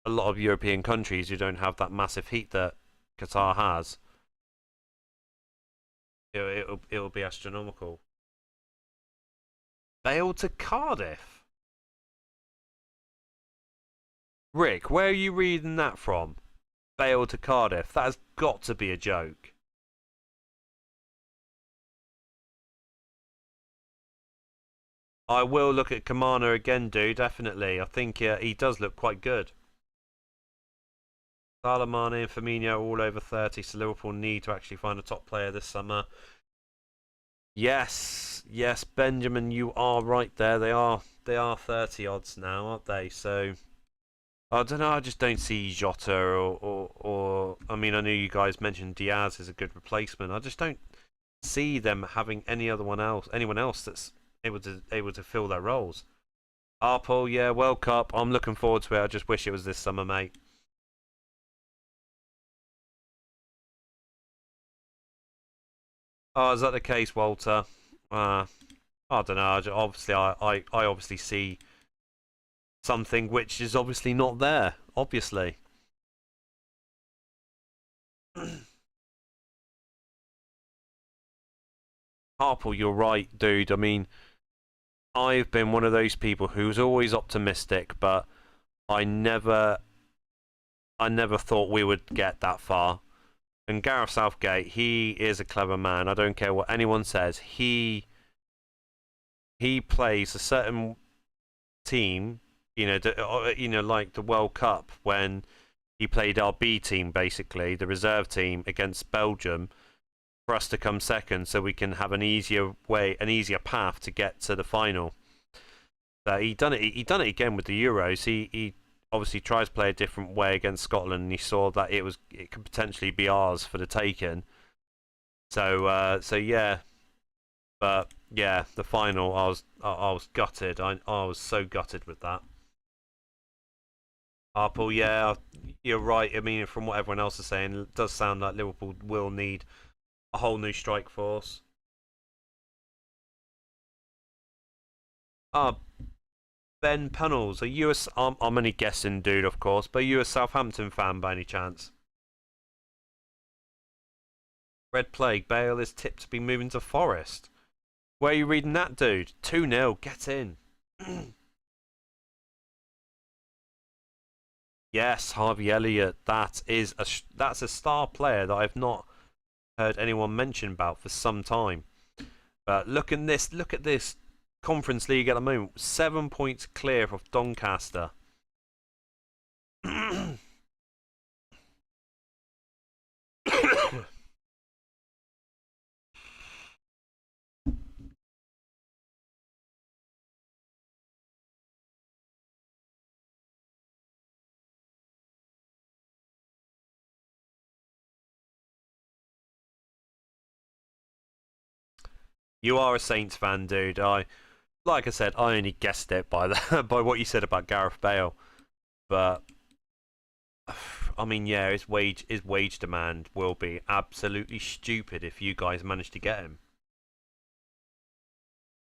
a lot of European countries who don't have that massive heat that Qatar has, it'll be astronomical. Bale to Cardiff. Rick, where are you reading that from? Bale to Cardiff. That has got to be a joke. I will look at Kamana again, dude. Definitely. I think he does look quite good. Salah, Mane and Firmino are all over 30, so Liverpool need to actually find a top player this summer. Yes, yes, Benjamin, you are right there. They are 30 odds now, aren't they? So I don't know. I just don't see Jota or I mean, I know you guys mentioned Diaz is a good replacement. I just don't see them having anyone else that's able to fill their roles. Arpol, yeah, World Cup. I'm looking forward to it. I just wish it was this summer, mate. Oh, is that the case, Walter? I don't know. Obviously, I obviously see something which is obviously not there. Obviously. Harple, you're right, dude. I mean, I've been one of those people who's always optimistic, but I never thought we would get that far. And Gareth Southgate, he is a clever man. I don't care what anyone says. He plays a certain team, like the World Cup when he played our B team, basically the reserve team against Belgium, for us to come second, so we can have an easier path to get to the final. He done it again with the Euros. He obviously tries to play a different way against Scotland, and he saw that it could potentially be ours for the taking. So yeah, but Yeah, the final. I was gutted. I was so gutted with that. Harple, yeah, you're right. I mean, from what everyone else is saying, it does sound like Liverpool will need a whole new strike force. Ah, Ben Pennells, are you I'm only guessing, dude, of course, but are you a Southampton fan by any chance? Red Plague, Bale is tipped to be moving to Forest. Where are you reading that, dude? 2-0, get in. Yes, Harvey Elliott, that's a star player that I've not heard anyone mention about for some time. But look at this Conference League at the moment, 7 points clear of Doncaster. You are a Saints fan, dude. Like I said, I only guessed it by by what you said about Gareth Bale. But I mean, yeah, his wage demand will be absolutely stupid if you guys manage to get him.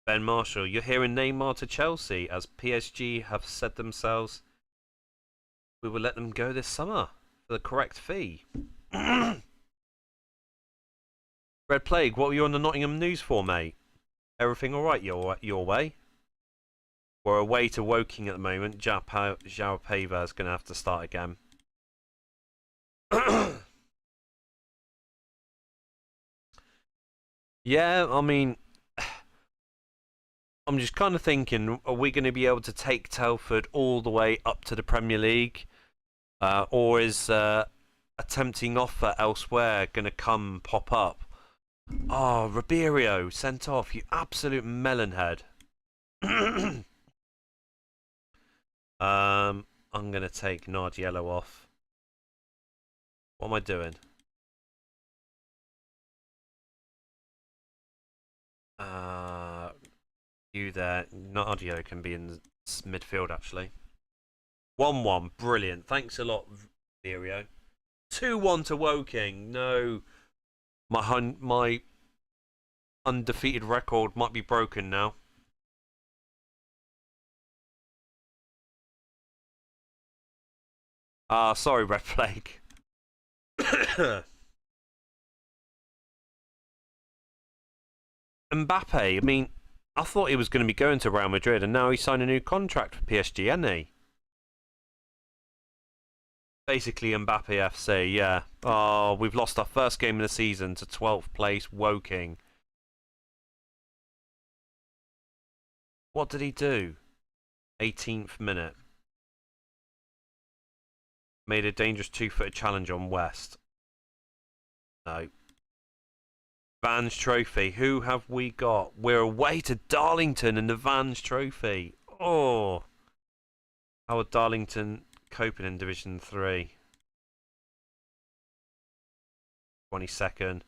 Ben Marshall, you're hearing Neymar to Chelsea as PSG have said themselves, we will let them go this summer for the correct fee. Red Plague, what were you on the Nottingham news for, mate? Everything alright your way? We're away to Woking at the moment. João Paiva is going to have to start again. Yeah, I mean, I'm just kind of thinking, are we going to be able to take Telford all the way up to the Premier League? Or is a tempting offer elsewhere going to pop up? Oh, Ribeiro sent off, you absolute melonhead. I'm going to take Nardiello off. What am I doing? You there. Nardio can be in midfield, actually. 1-1. Brilliant. Thanks a lot, Virio. 2-1 to Woking. No. My undefeated record might be broken now. Sorry, Red Plague. Mbappe, I mean, I thought he was going to be going to Real Madrid, and now he signed a new contract for PSG, hasn't he? Basically, Mbappe FC, yeah. Oh, we've lost our first game of the season to 12th place, Woking. What did he do? 18th minute. Made a dangerous two-footed challenge on West. No. Vans Trophy. Who have we got? We're away to Darlington in the Vans Trophy. Oh. How are Darlington coping in Division 3? 22nd.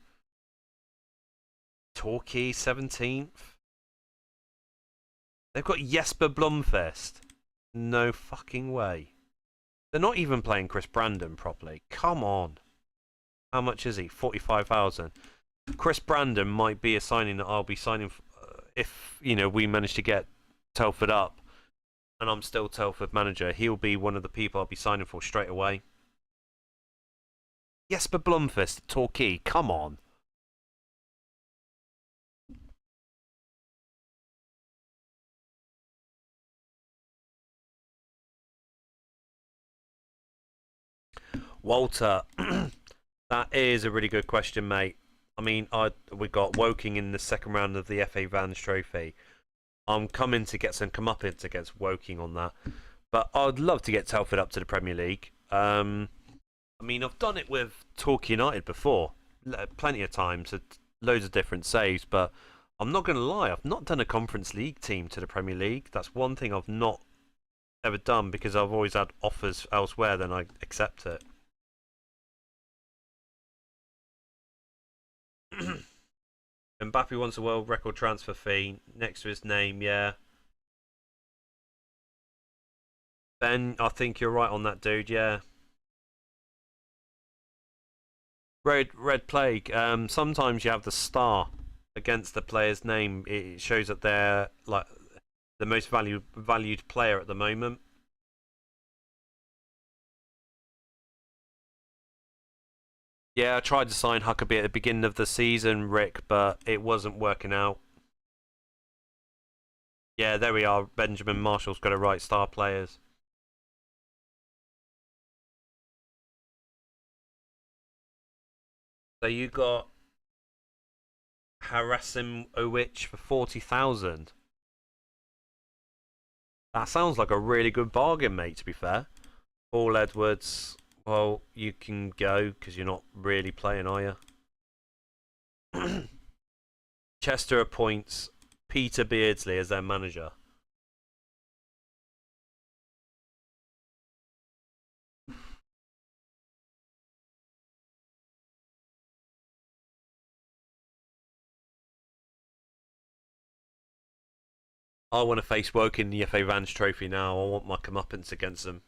Torquay 17th. They've got Jesper Blomqvist. No fucking way. They're not even playing Chris Brandon properly. Come on. How much is he? 45,000. Chris Brandon might be a signing that I'll be signing if, we manage to get Telford up and I'm still Telford manager. He'll be one of the people I'll be signing for straight away. Jesper Blomqvist, Torquay. Come on. Walter, that is a really good question, mate. I mean, we got Woking in the second round of the FA Vans Trophy. I'm coming to get some comeuppance against Woking on that. But I'd love to get Telford up to the Premier League. I mean, I've done it with Torquay United before. Plenty of times, loads of different saves. But I'm not going to lie, I've not done a Conference League team to the Premier League. That's one thing I've not ever done because I've always had offers elsewhere, then I accept it. Mbappe wants a world record transfer fee next to his name, yeah. Ben, I think you're right on that, dude, yeah. Red Plague, sometimes you have the star against the player's name. It shows that they're like the most valued player at the moment. Yeah, I tried to sign Huckabee at the beginning of the season, Rick, but it wasn't working out. Yeah, there we are. Benjamin Marshall's got it right. Star players. So you got Harasim Owich for 40,000. That sounds like a really good bargain, mate. To be fair, Paul Edwards. Well, you can go because you're not really playing, are you? Chester appoints Peter Beardsley as their manager. I want to face Woking in the FA Vans Trophy now. I want my comeuppance against them.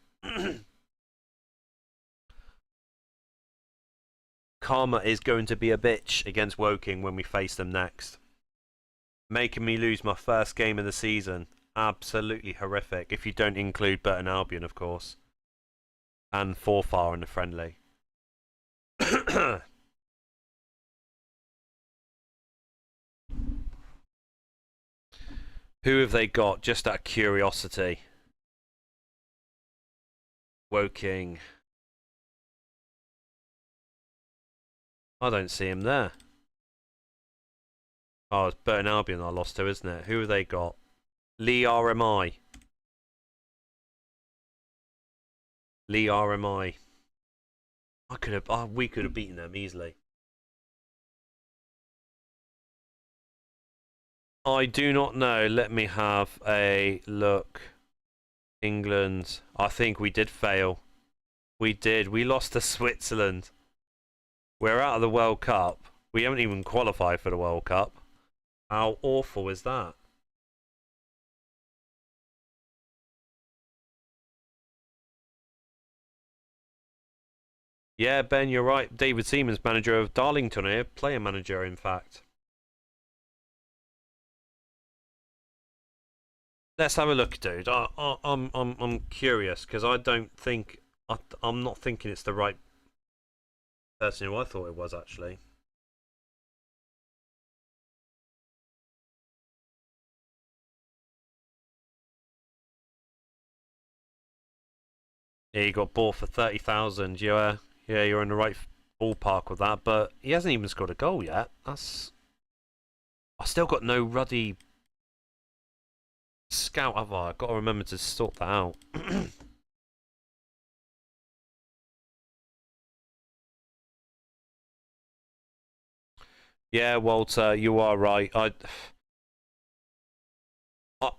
Karma is going to be a bitch against Woking when we face them next. Making me lose my first game of the season. Absolutely horrific. If you don't include Burton Albion, of course. And Forfar in the friendly. Who have they got? Just out of curiosity. Woking. I don't see him there. Oh, it's Burton Albion I lost to, isn't it? Who have they got? Lee RMI. Lee RMI. We could have beaten them easily. I do not know. Let me have a look. England. I think we did fail. We did. We lost to Switzerland. We're out of the World Cup. We haven't even qualified for the World Cup. How awful is that? Yeah, Ben, you're right. David Seaman's manager of Darlington here. Player manager, in fact. Let's have a look, dude. I'm curious because I don't think I'm not thinking it's the right person who I thought it was actually. Yeah, he got bought for 30,000. Yeah, you're in the right ballpark with that. But he hasn't even scored a goal yet. That's I still got no ruddy scout, have I? I've got to remember to sort that out. Yeah, Walter, you are right.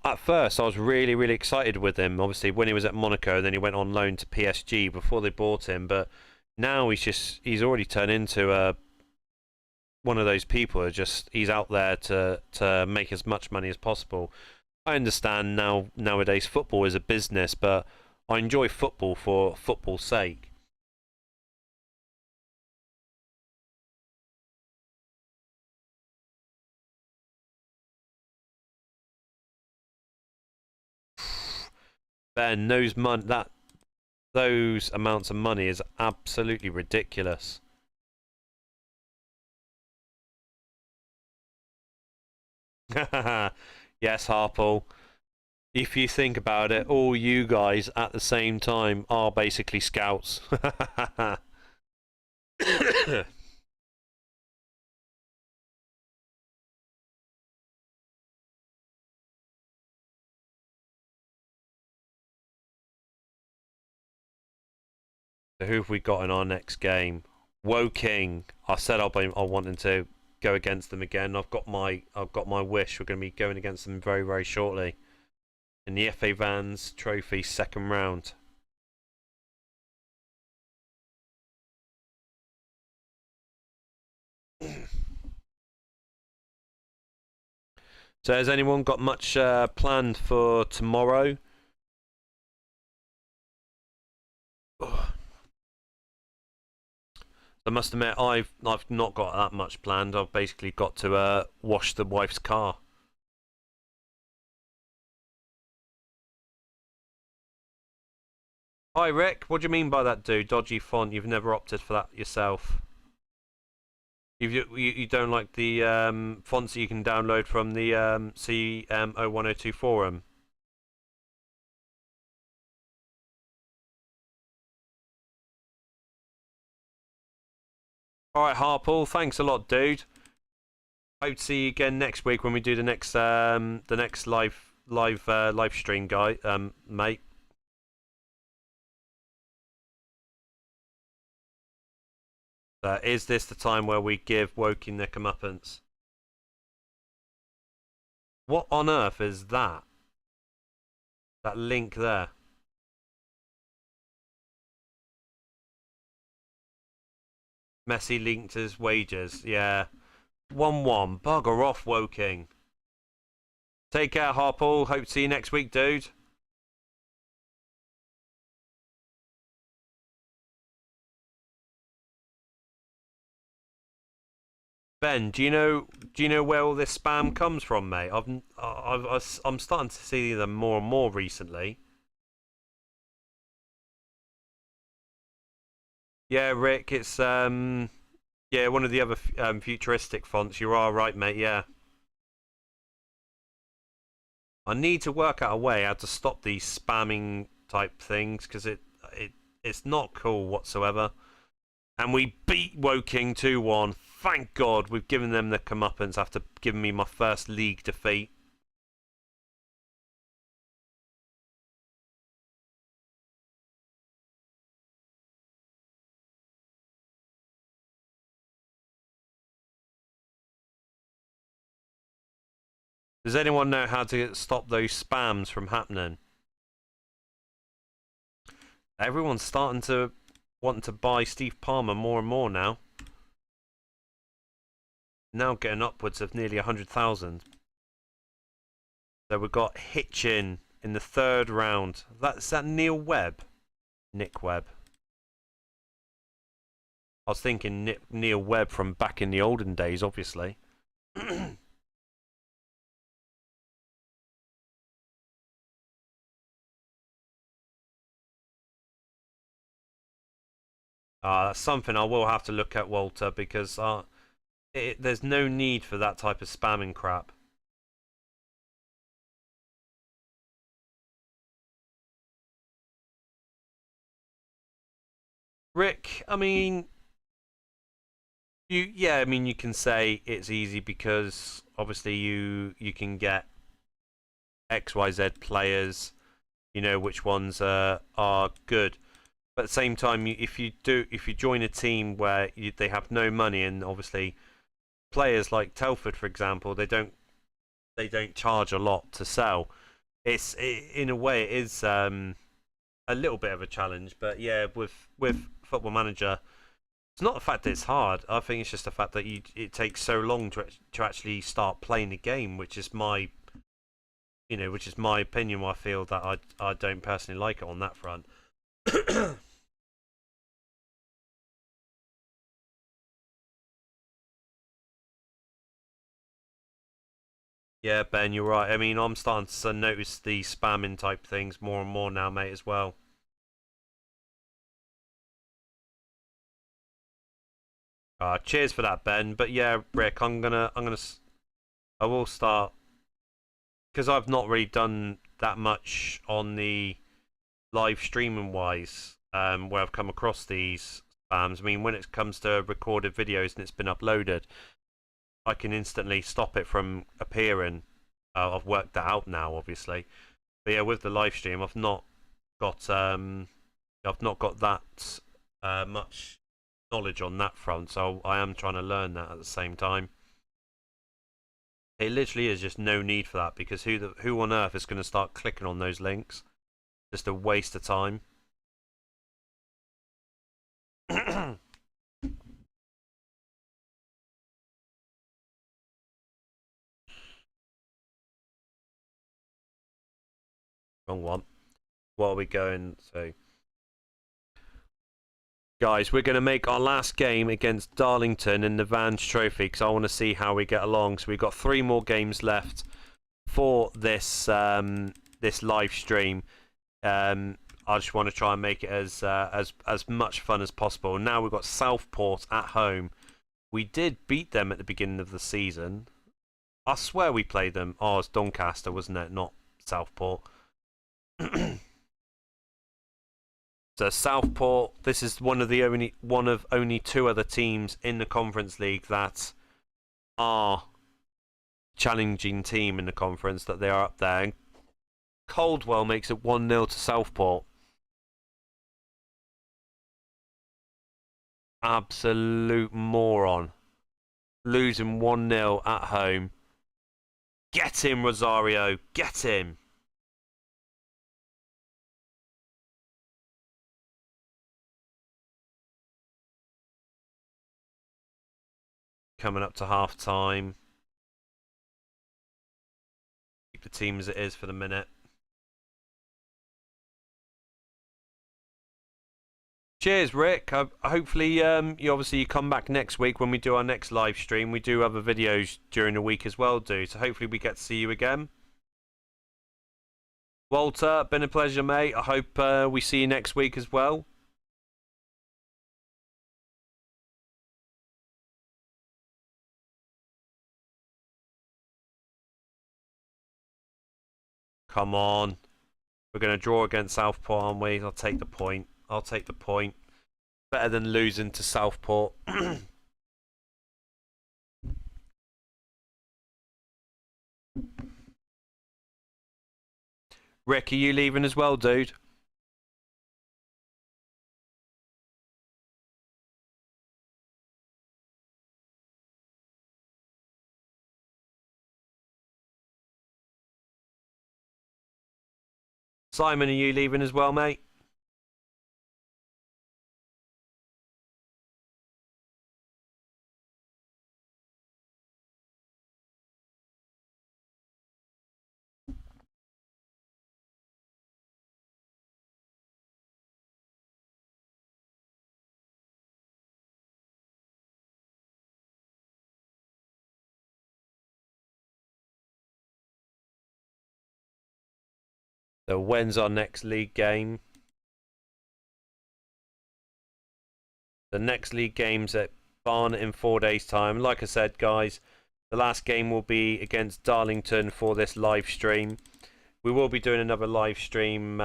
At first, I was really excited with him. Obviously, when he was at Monaco, then he went on loan to PSG before they bought him. But now he's already turned into one of those people who just he's out there to make as much money as possible. I understand nowadays football is a business, but I enjoy football for football's sake. Ben, those amounts of money is absolutely ridiculous. Yes, Harple. If you think about it, all you guys at the same time are basically scouts. So who have we got in our next game? Woking. I said I wanted to go against them again. I've got my wish. We're going to be going against them very shortly in the FA Vans Trophy second round. So has anyone got much planned for tomorrow? I must admit, I've not got that much planned. I've basically got to wash the wife's car. Hi Rick, what do you mean by that, dude? Dodgy font. You've never opted for that yourself. You don't like the fonts that you can download from the CM0102 forum? Alright, Harpool, thanks a lot, dude. Hope to see you again next week when we do the next live stream, guy, mate. Is this the time where we give Woking their comeuppance? What on earth is that? That link there. Messi linked his wages, yeah. 1-1. Bugger off, Woking. Take care, Harpool. Hope to see you next week, dude. Ben, do you know where all this spam comes from, mate? I'm starting to see them more and more recently. Yeah, Rick, it's yeah, one of the other futuristic fonts. You are right, mate. Yeah. I need to work out a way how to stop these spamming type things because it's not cool whatsoever. And we beat Woking 2-1. Thank God we've given them the comeuppance after giving me my first league defeat. Does anyone know how to stop those spams from happening? Everyone's starting to want to buy Steve Palmer more and more now. Now getting upwards of nearly 100,000. So we've got Hitchin in the 3rd round. Is that Neil Webb? Nick Webb. I was thinking Neil Webb from back in the olden days, obviously. That's something I will have to look at, Walter, because there's no need for that type of spamming crap. Rick, I mean, I mean, you can say it's easy because obviously you can get XYZ players, you know which ones are good. But at the same time, if you join a team where they have no money, and obviously players like Telford, for example, they don't charge a lot to sell. In a way it is a little bit of a challenge, but yeah, with Football Manager, it's not the fact that it's hard. I think it's just the fact that it takes so long to actually start playing the game, which is my opinion. Why I feel that I don't personally like it on that front. Yeah, Ben, you're right. I mean, I'm starting to notice the spamming type things more and more now, mate, as well. Cheers for that, Ben. But yeah, Rick, I will start because I've not really done that much on the live streaming wise, where I've come across these spams. I mean, when it comes to recorded videos and it's been uploaded, I can instantly stop it from appearing. I've worked that out now, obviously. But yeah, with the live stream, I've not got that much knowledge on that front, so I am trying to learn that at the same time. It literally is just no need for that because who on earth is going to start clicking on those links? Just a waste of time. Wrong one. What are we going to? Guys, we're going to make our last game against Darlington in the Vans Trophy because I want to see how we get along. So we've got 3 more games left for this this live stream. I just want to try and make it as much fun as possible. Now we've got Southport at home. We did beat them at the beginning of the season. I swear we played them. Oh, it's Doncaster, wasn't it? Not Southport. So Southport, this is one of only 2 other teams in the Conference League that are challenging team in the conference, that they are up there. And Caldwell makes it 1-0 to Southport. Absolute moron. Losing 1-0 at home. Get him, Rosario. Get him. Coming up to half time. Keep the team as it is for the minute. Cheers, Rick. Hopefully, you come back next week when we do our next live stream. We do other videos during the week as well, dude. So hopefully we get to see you again. Walter, been a pleasure, mate. I hope we see you next week as well. Come on. We're going to draw against Southport, aren't we? I'll take the point. I'll take the point. Better than losing to Southport. Rick, are you leaving as well, dude? Simon, are you leaving as well, mate? So when's our next league game? The next league game's at Barnet in 4 days' time. Like I said, guys, the last game will be against Darlington for this live stream. We will be doing another live stream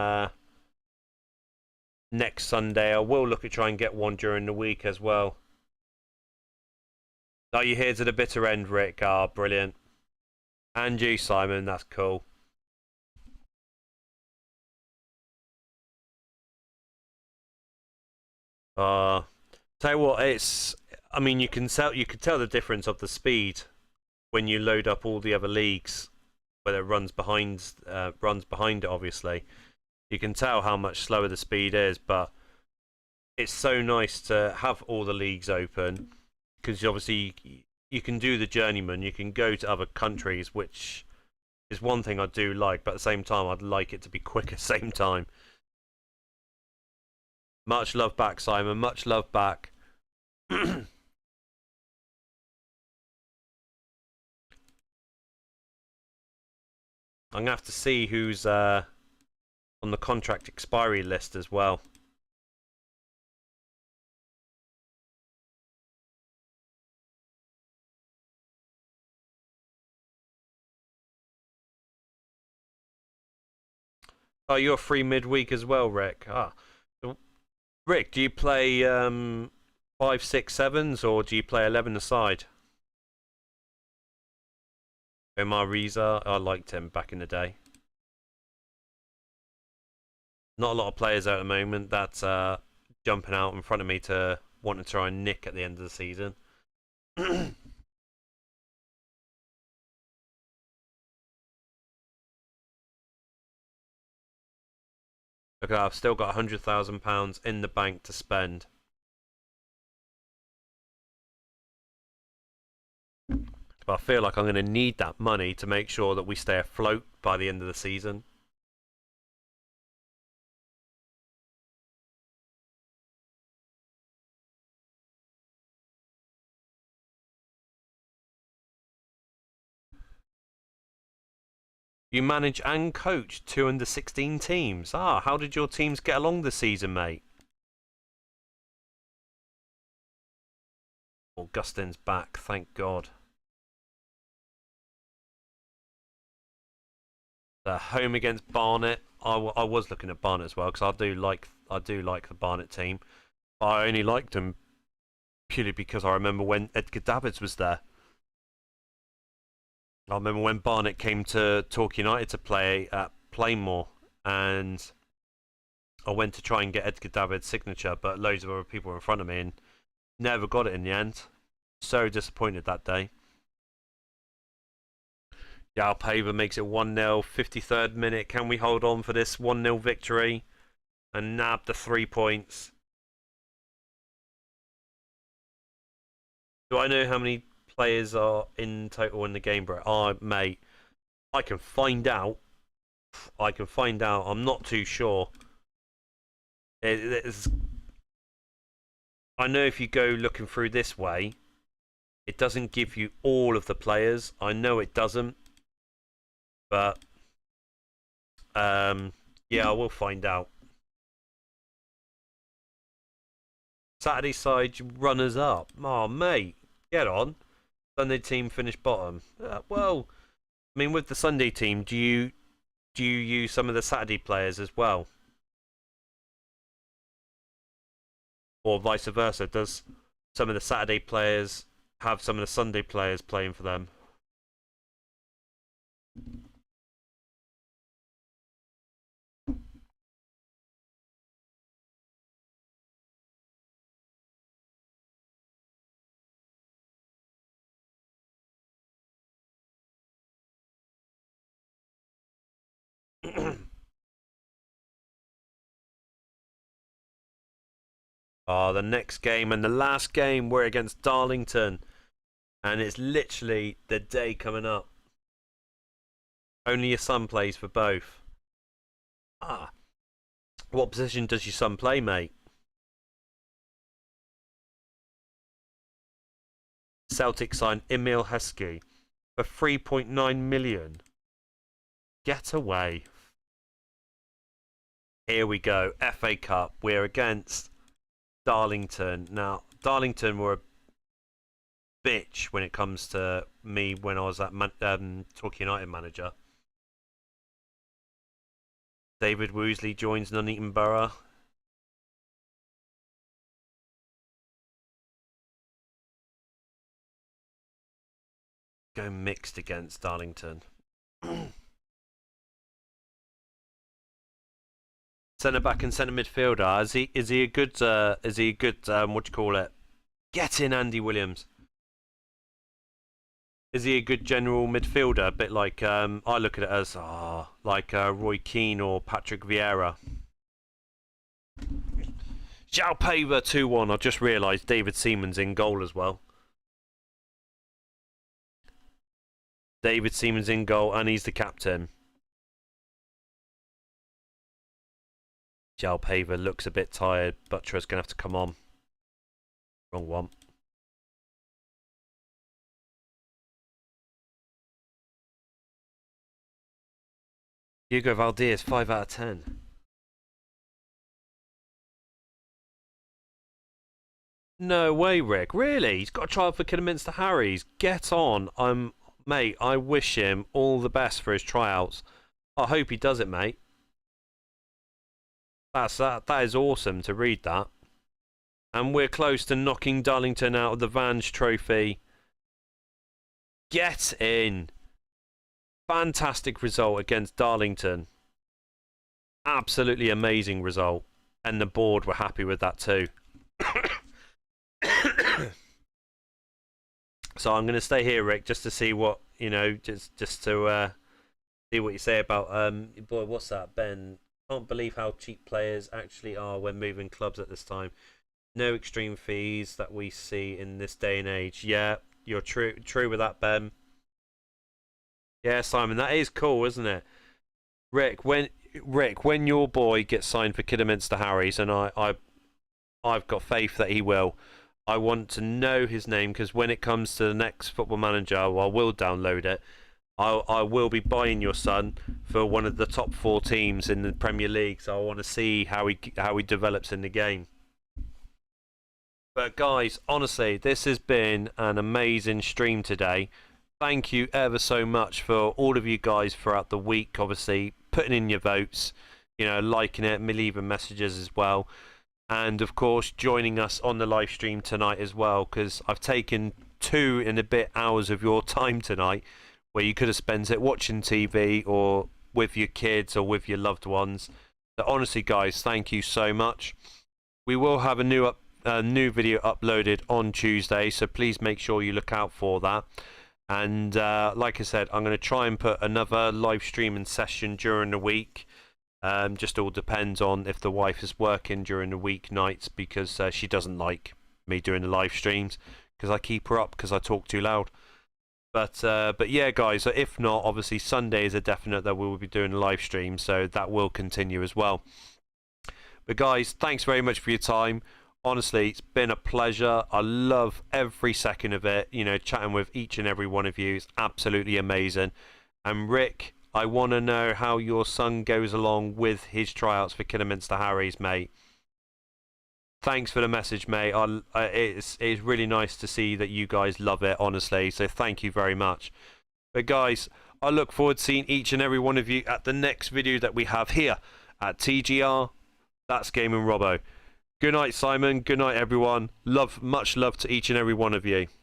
next Sunday. I will look at trying and get one during the week as well. Are you here to the bitter end, Rick? Ah, brilliant. And you, Simon, that's cool. Tell you what, I mean, you can tell the difference of the speed when you load up all the other leagues, whether it runs behind it. Obviously, you can tell how much slower the speed is, but it's so nice to have all the leagues open because obviously you can do the journeyman, you can go to other countries, which is one thing I do like, but at the same time I'd like it to be quick at the same time. Much love back, Simon. Much love back. I'm going to have to see who's on the contract expiry list as well. Oh, you're free midweek as well, Rick. Ah, Rick, do you play 5, 6, 7s or do you play 11 aside? Omar Reza, I liked him back in the day. Not a lot of players at the moment that's jumping out in front of me to want to try and nick at the end of the season. Okay, I've still got £100,000 in the bank to spend. But I feel like I'm going to need that money to make sure that we stay afloat by the end of the season. You manage and coach 2 under-16 teams. Ah, how did your teams get along this season, mate? Augustin's back, thank God. The home against Barnet. I was looking at Barnet as well because I do like the Barnet team. I only liked them purely because I remember when Edgar Davids was there. I remember when Barnet came to Torquay United to play at Plainmoor, and I went to try and get Edgar Davids' signature, but loads of other people were in front of me and never got it in the end. So disappointed that day. Galpaver makes it 1-0, 53rd minute. Can we hold on for this 1-0 victory and nab the 3 points? Do I know how many players are in total in the game, bro? Oh, mate, I can find out. I'm not too sure. I know if you go looking through this way, it doesn't give you all of the players. I know it doesn't. But, yeah, I will find out. Saturday side runners up. Oh, mate, get on. Sunday team finished bottom. Well, I mean, with the Sunday team, do you use some of the Saturday players as well? Or vice versa? Does some of the Saturday players have some of the Sunday players playing for them? Oh, the next game and the last game we're against Darlington, and it's literally the day coming up. Only your son plays for both. Ah, what position does your son play, mate? Celtic signed Emil Heskey for 3.9 million. Get away. Here we go. FA Cup. We're against Darlington. Now, Darlington were a bitch when it comes to me when I was at Torquay United manager. David Woosley joins Nuneaton Borough. Go mixed against Darlington. Centre back and centre midfielder. Is he a good what do you call it? Get in, Andy Williams. Is he a good general midfielder? A bit like I look at it as like Roy Keane or Patrick Vieira. Galpaver 2-1. I just realised David Seaman's in goal as well. David Seaman's in goal and he's the captain. Galpaver looks a bit tired. Butcher's going to have to come on. Wrong one. Hugo Valdez, 5 out of 10. No way, Rick. Really? He's got a trial for Kidderminster Harries. Get on. Mate, I wish him all the best for his tryouts. I hope he does it, mate. That is awesome to read that. And we're close to knocking Darlington out of the Vange Trophy. Get in. Fantastic result against Darlington. Absolutely amazing result. And the board were happy with that too. So I'm going to stay here, Rick, just to see what, you know, just to see what you say about, boy, what's that, Ben? Can't believe how cheap players actually are when moving clubs at this time. No extreme fees that we see in this day and age. Yeah, you're true with that, Ben. Yeah, Simon, that is cool, isn't it? Rick, when your boy gets signed for Kidderminster Harries, and I've got faith that he will, I want to know his name, because when it comes to the next Football Manager, well, I will download it. I will be buying your son for one of the top 4 teams in the Premier League. So I want to see how he develops in the game. But guys, honestly, this has been an amazing stream today. Thank you ever so much for all of you guys throughout the week, obviously putting in your votes, you know, liking it, leaving messages as well, and of course joining us on the live stream tonight as well, because I've taken 2 and a bit hours of your time tonight where you could have spent it watching TV or with your kids or with your loved ones. So honestly guys, thank you so much. We will have a new video uploaded on Tuesday, so please make sure you look out for that. And like I said, I'm going to try and put another live streaming session during the week. Just all depends on if the wife is working during the weeknights, because she doesn't like me doing the live streams because I keep her up because I talk too loud. But yeah guys, if not, obviously Sunday is a definite that we will be doing a live stream, so that will continue as well. But guys, thanks very much for your time. Honestly, it's been a pleasure. I love every second of it. You know, chatting with each and every one of you is absolutely amazing. And Rick, I want to know how your son goes along with his tryouts for Kidderminster Harriers, mate. Thanks for the message, mate. It's really nice to see that you guys love it, honestly. So thank you very much. But guys, I look forward to seeing each and every one of you at the next video that we have here at TGR. That's Gaming Robbo. Good night, Simon. Good night, everyone. Much love to each and every one of you.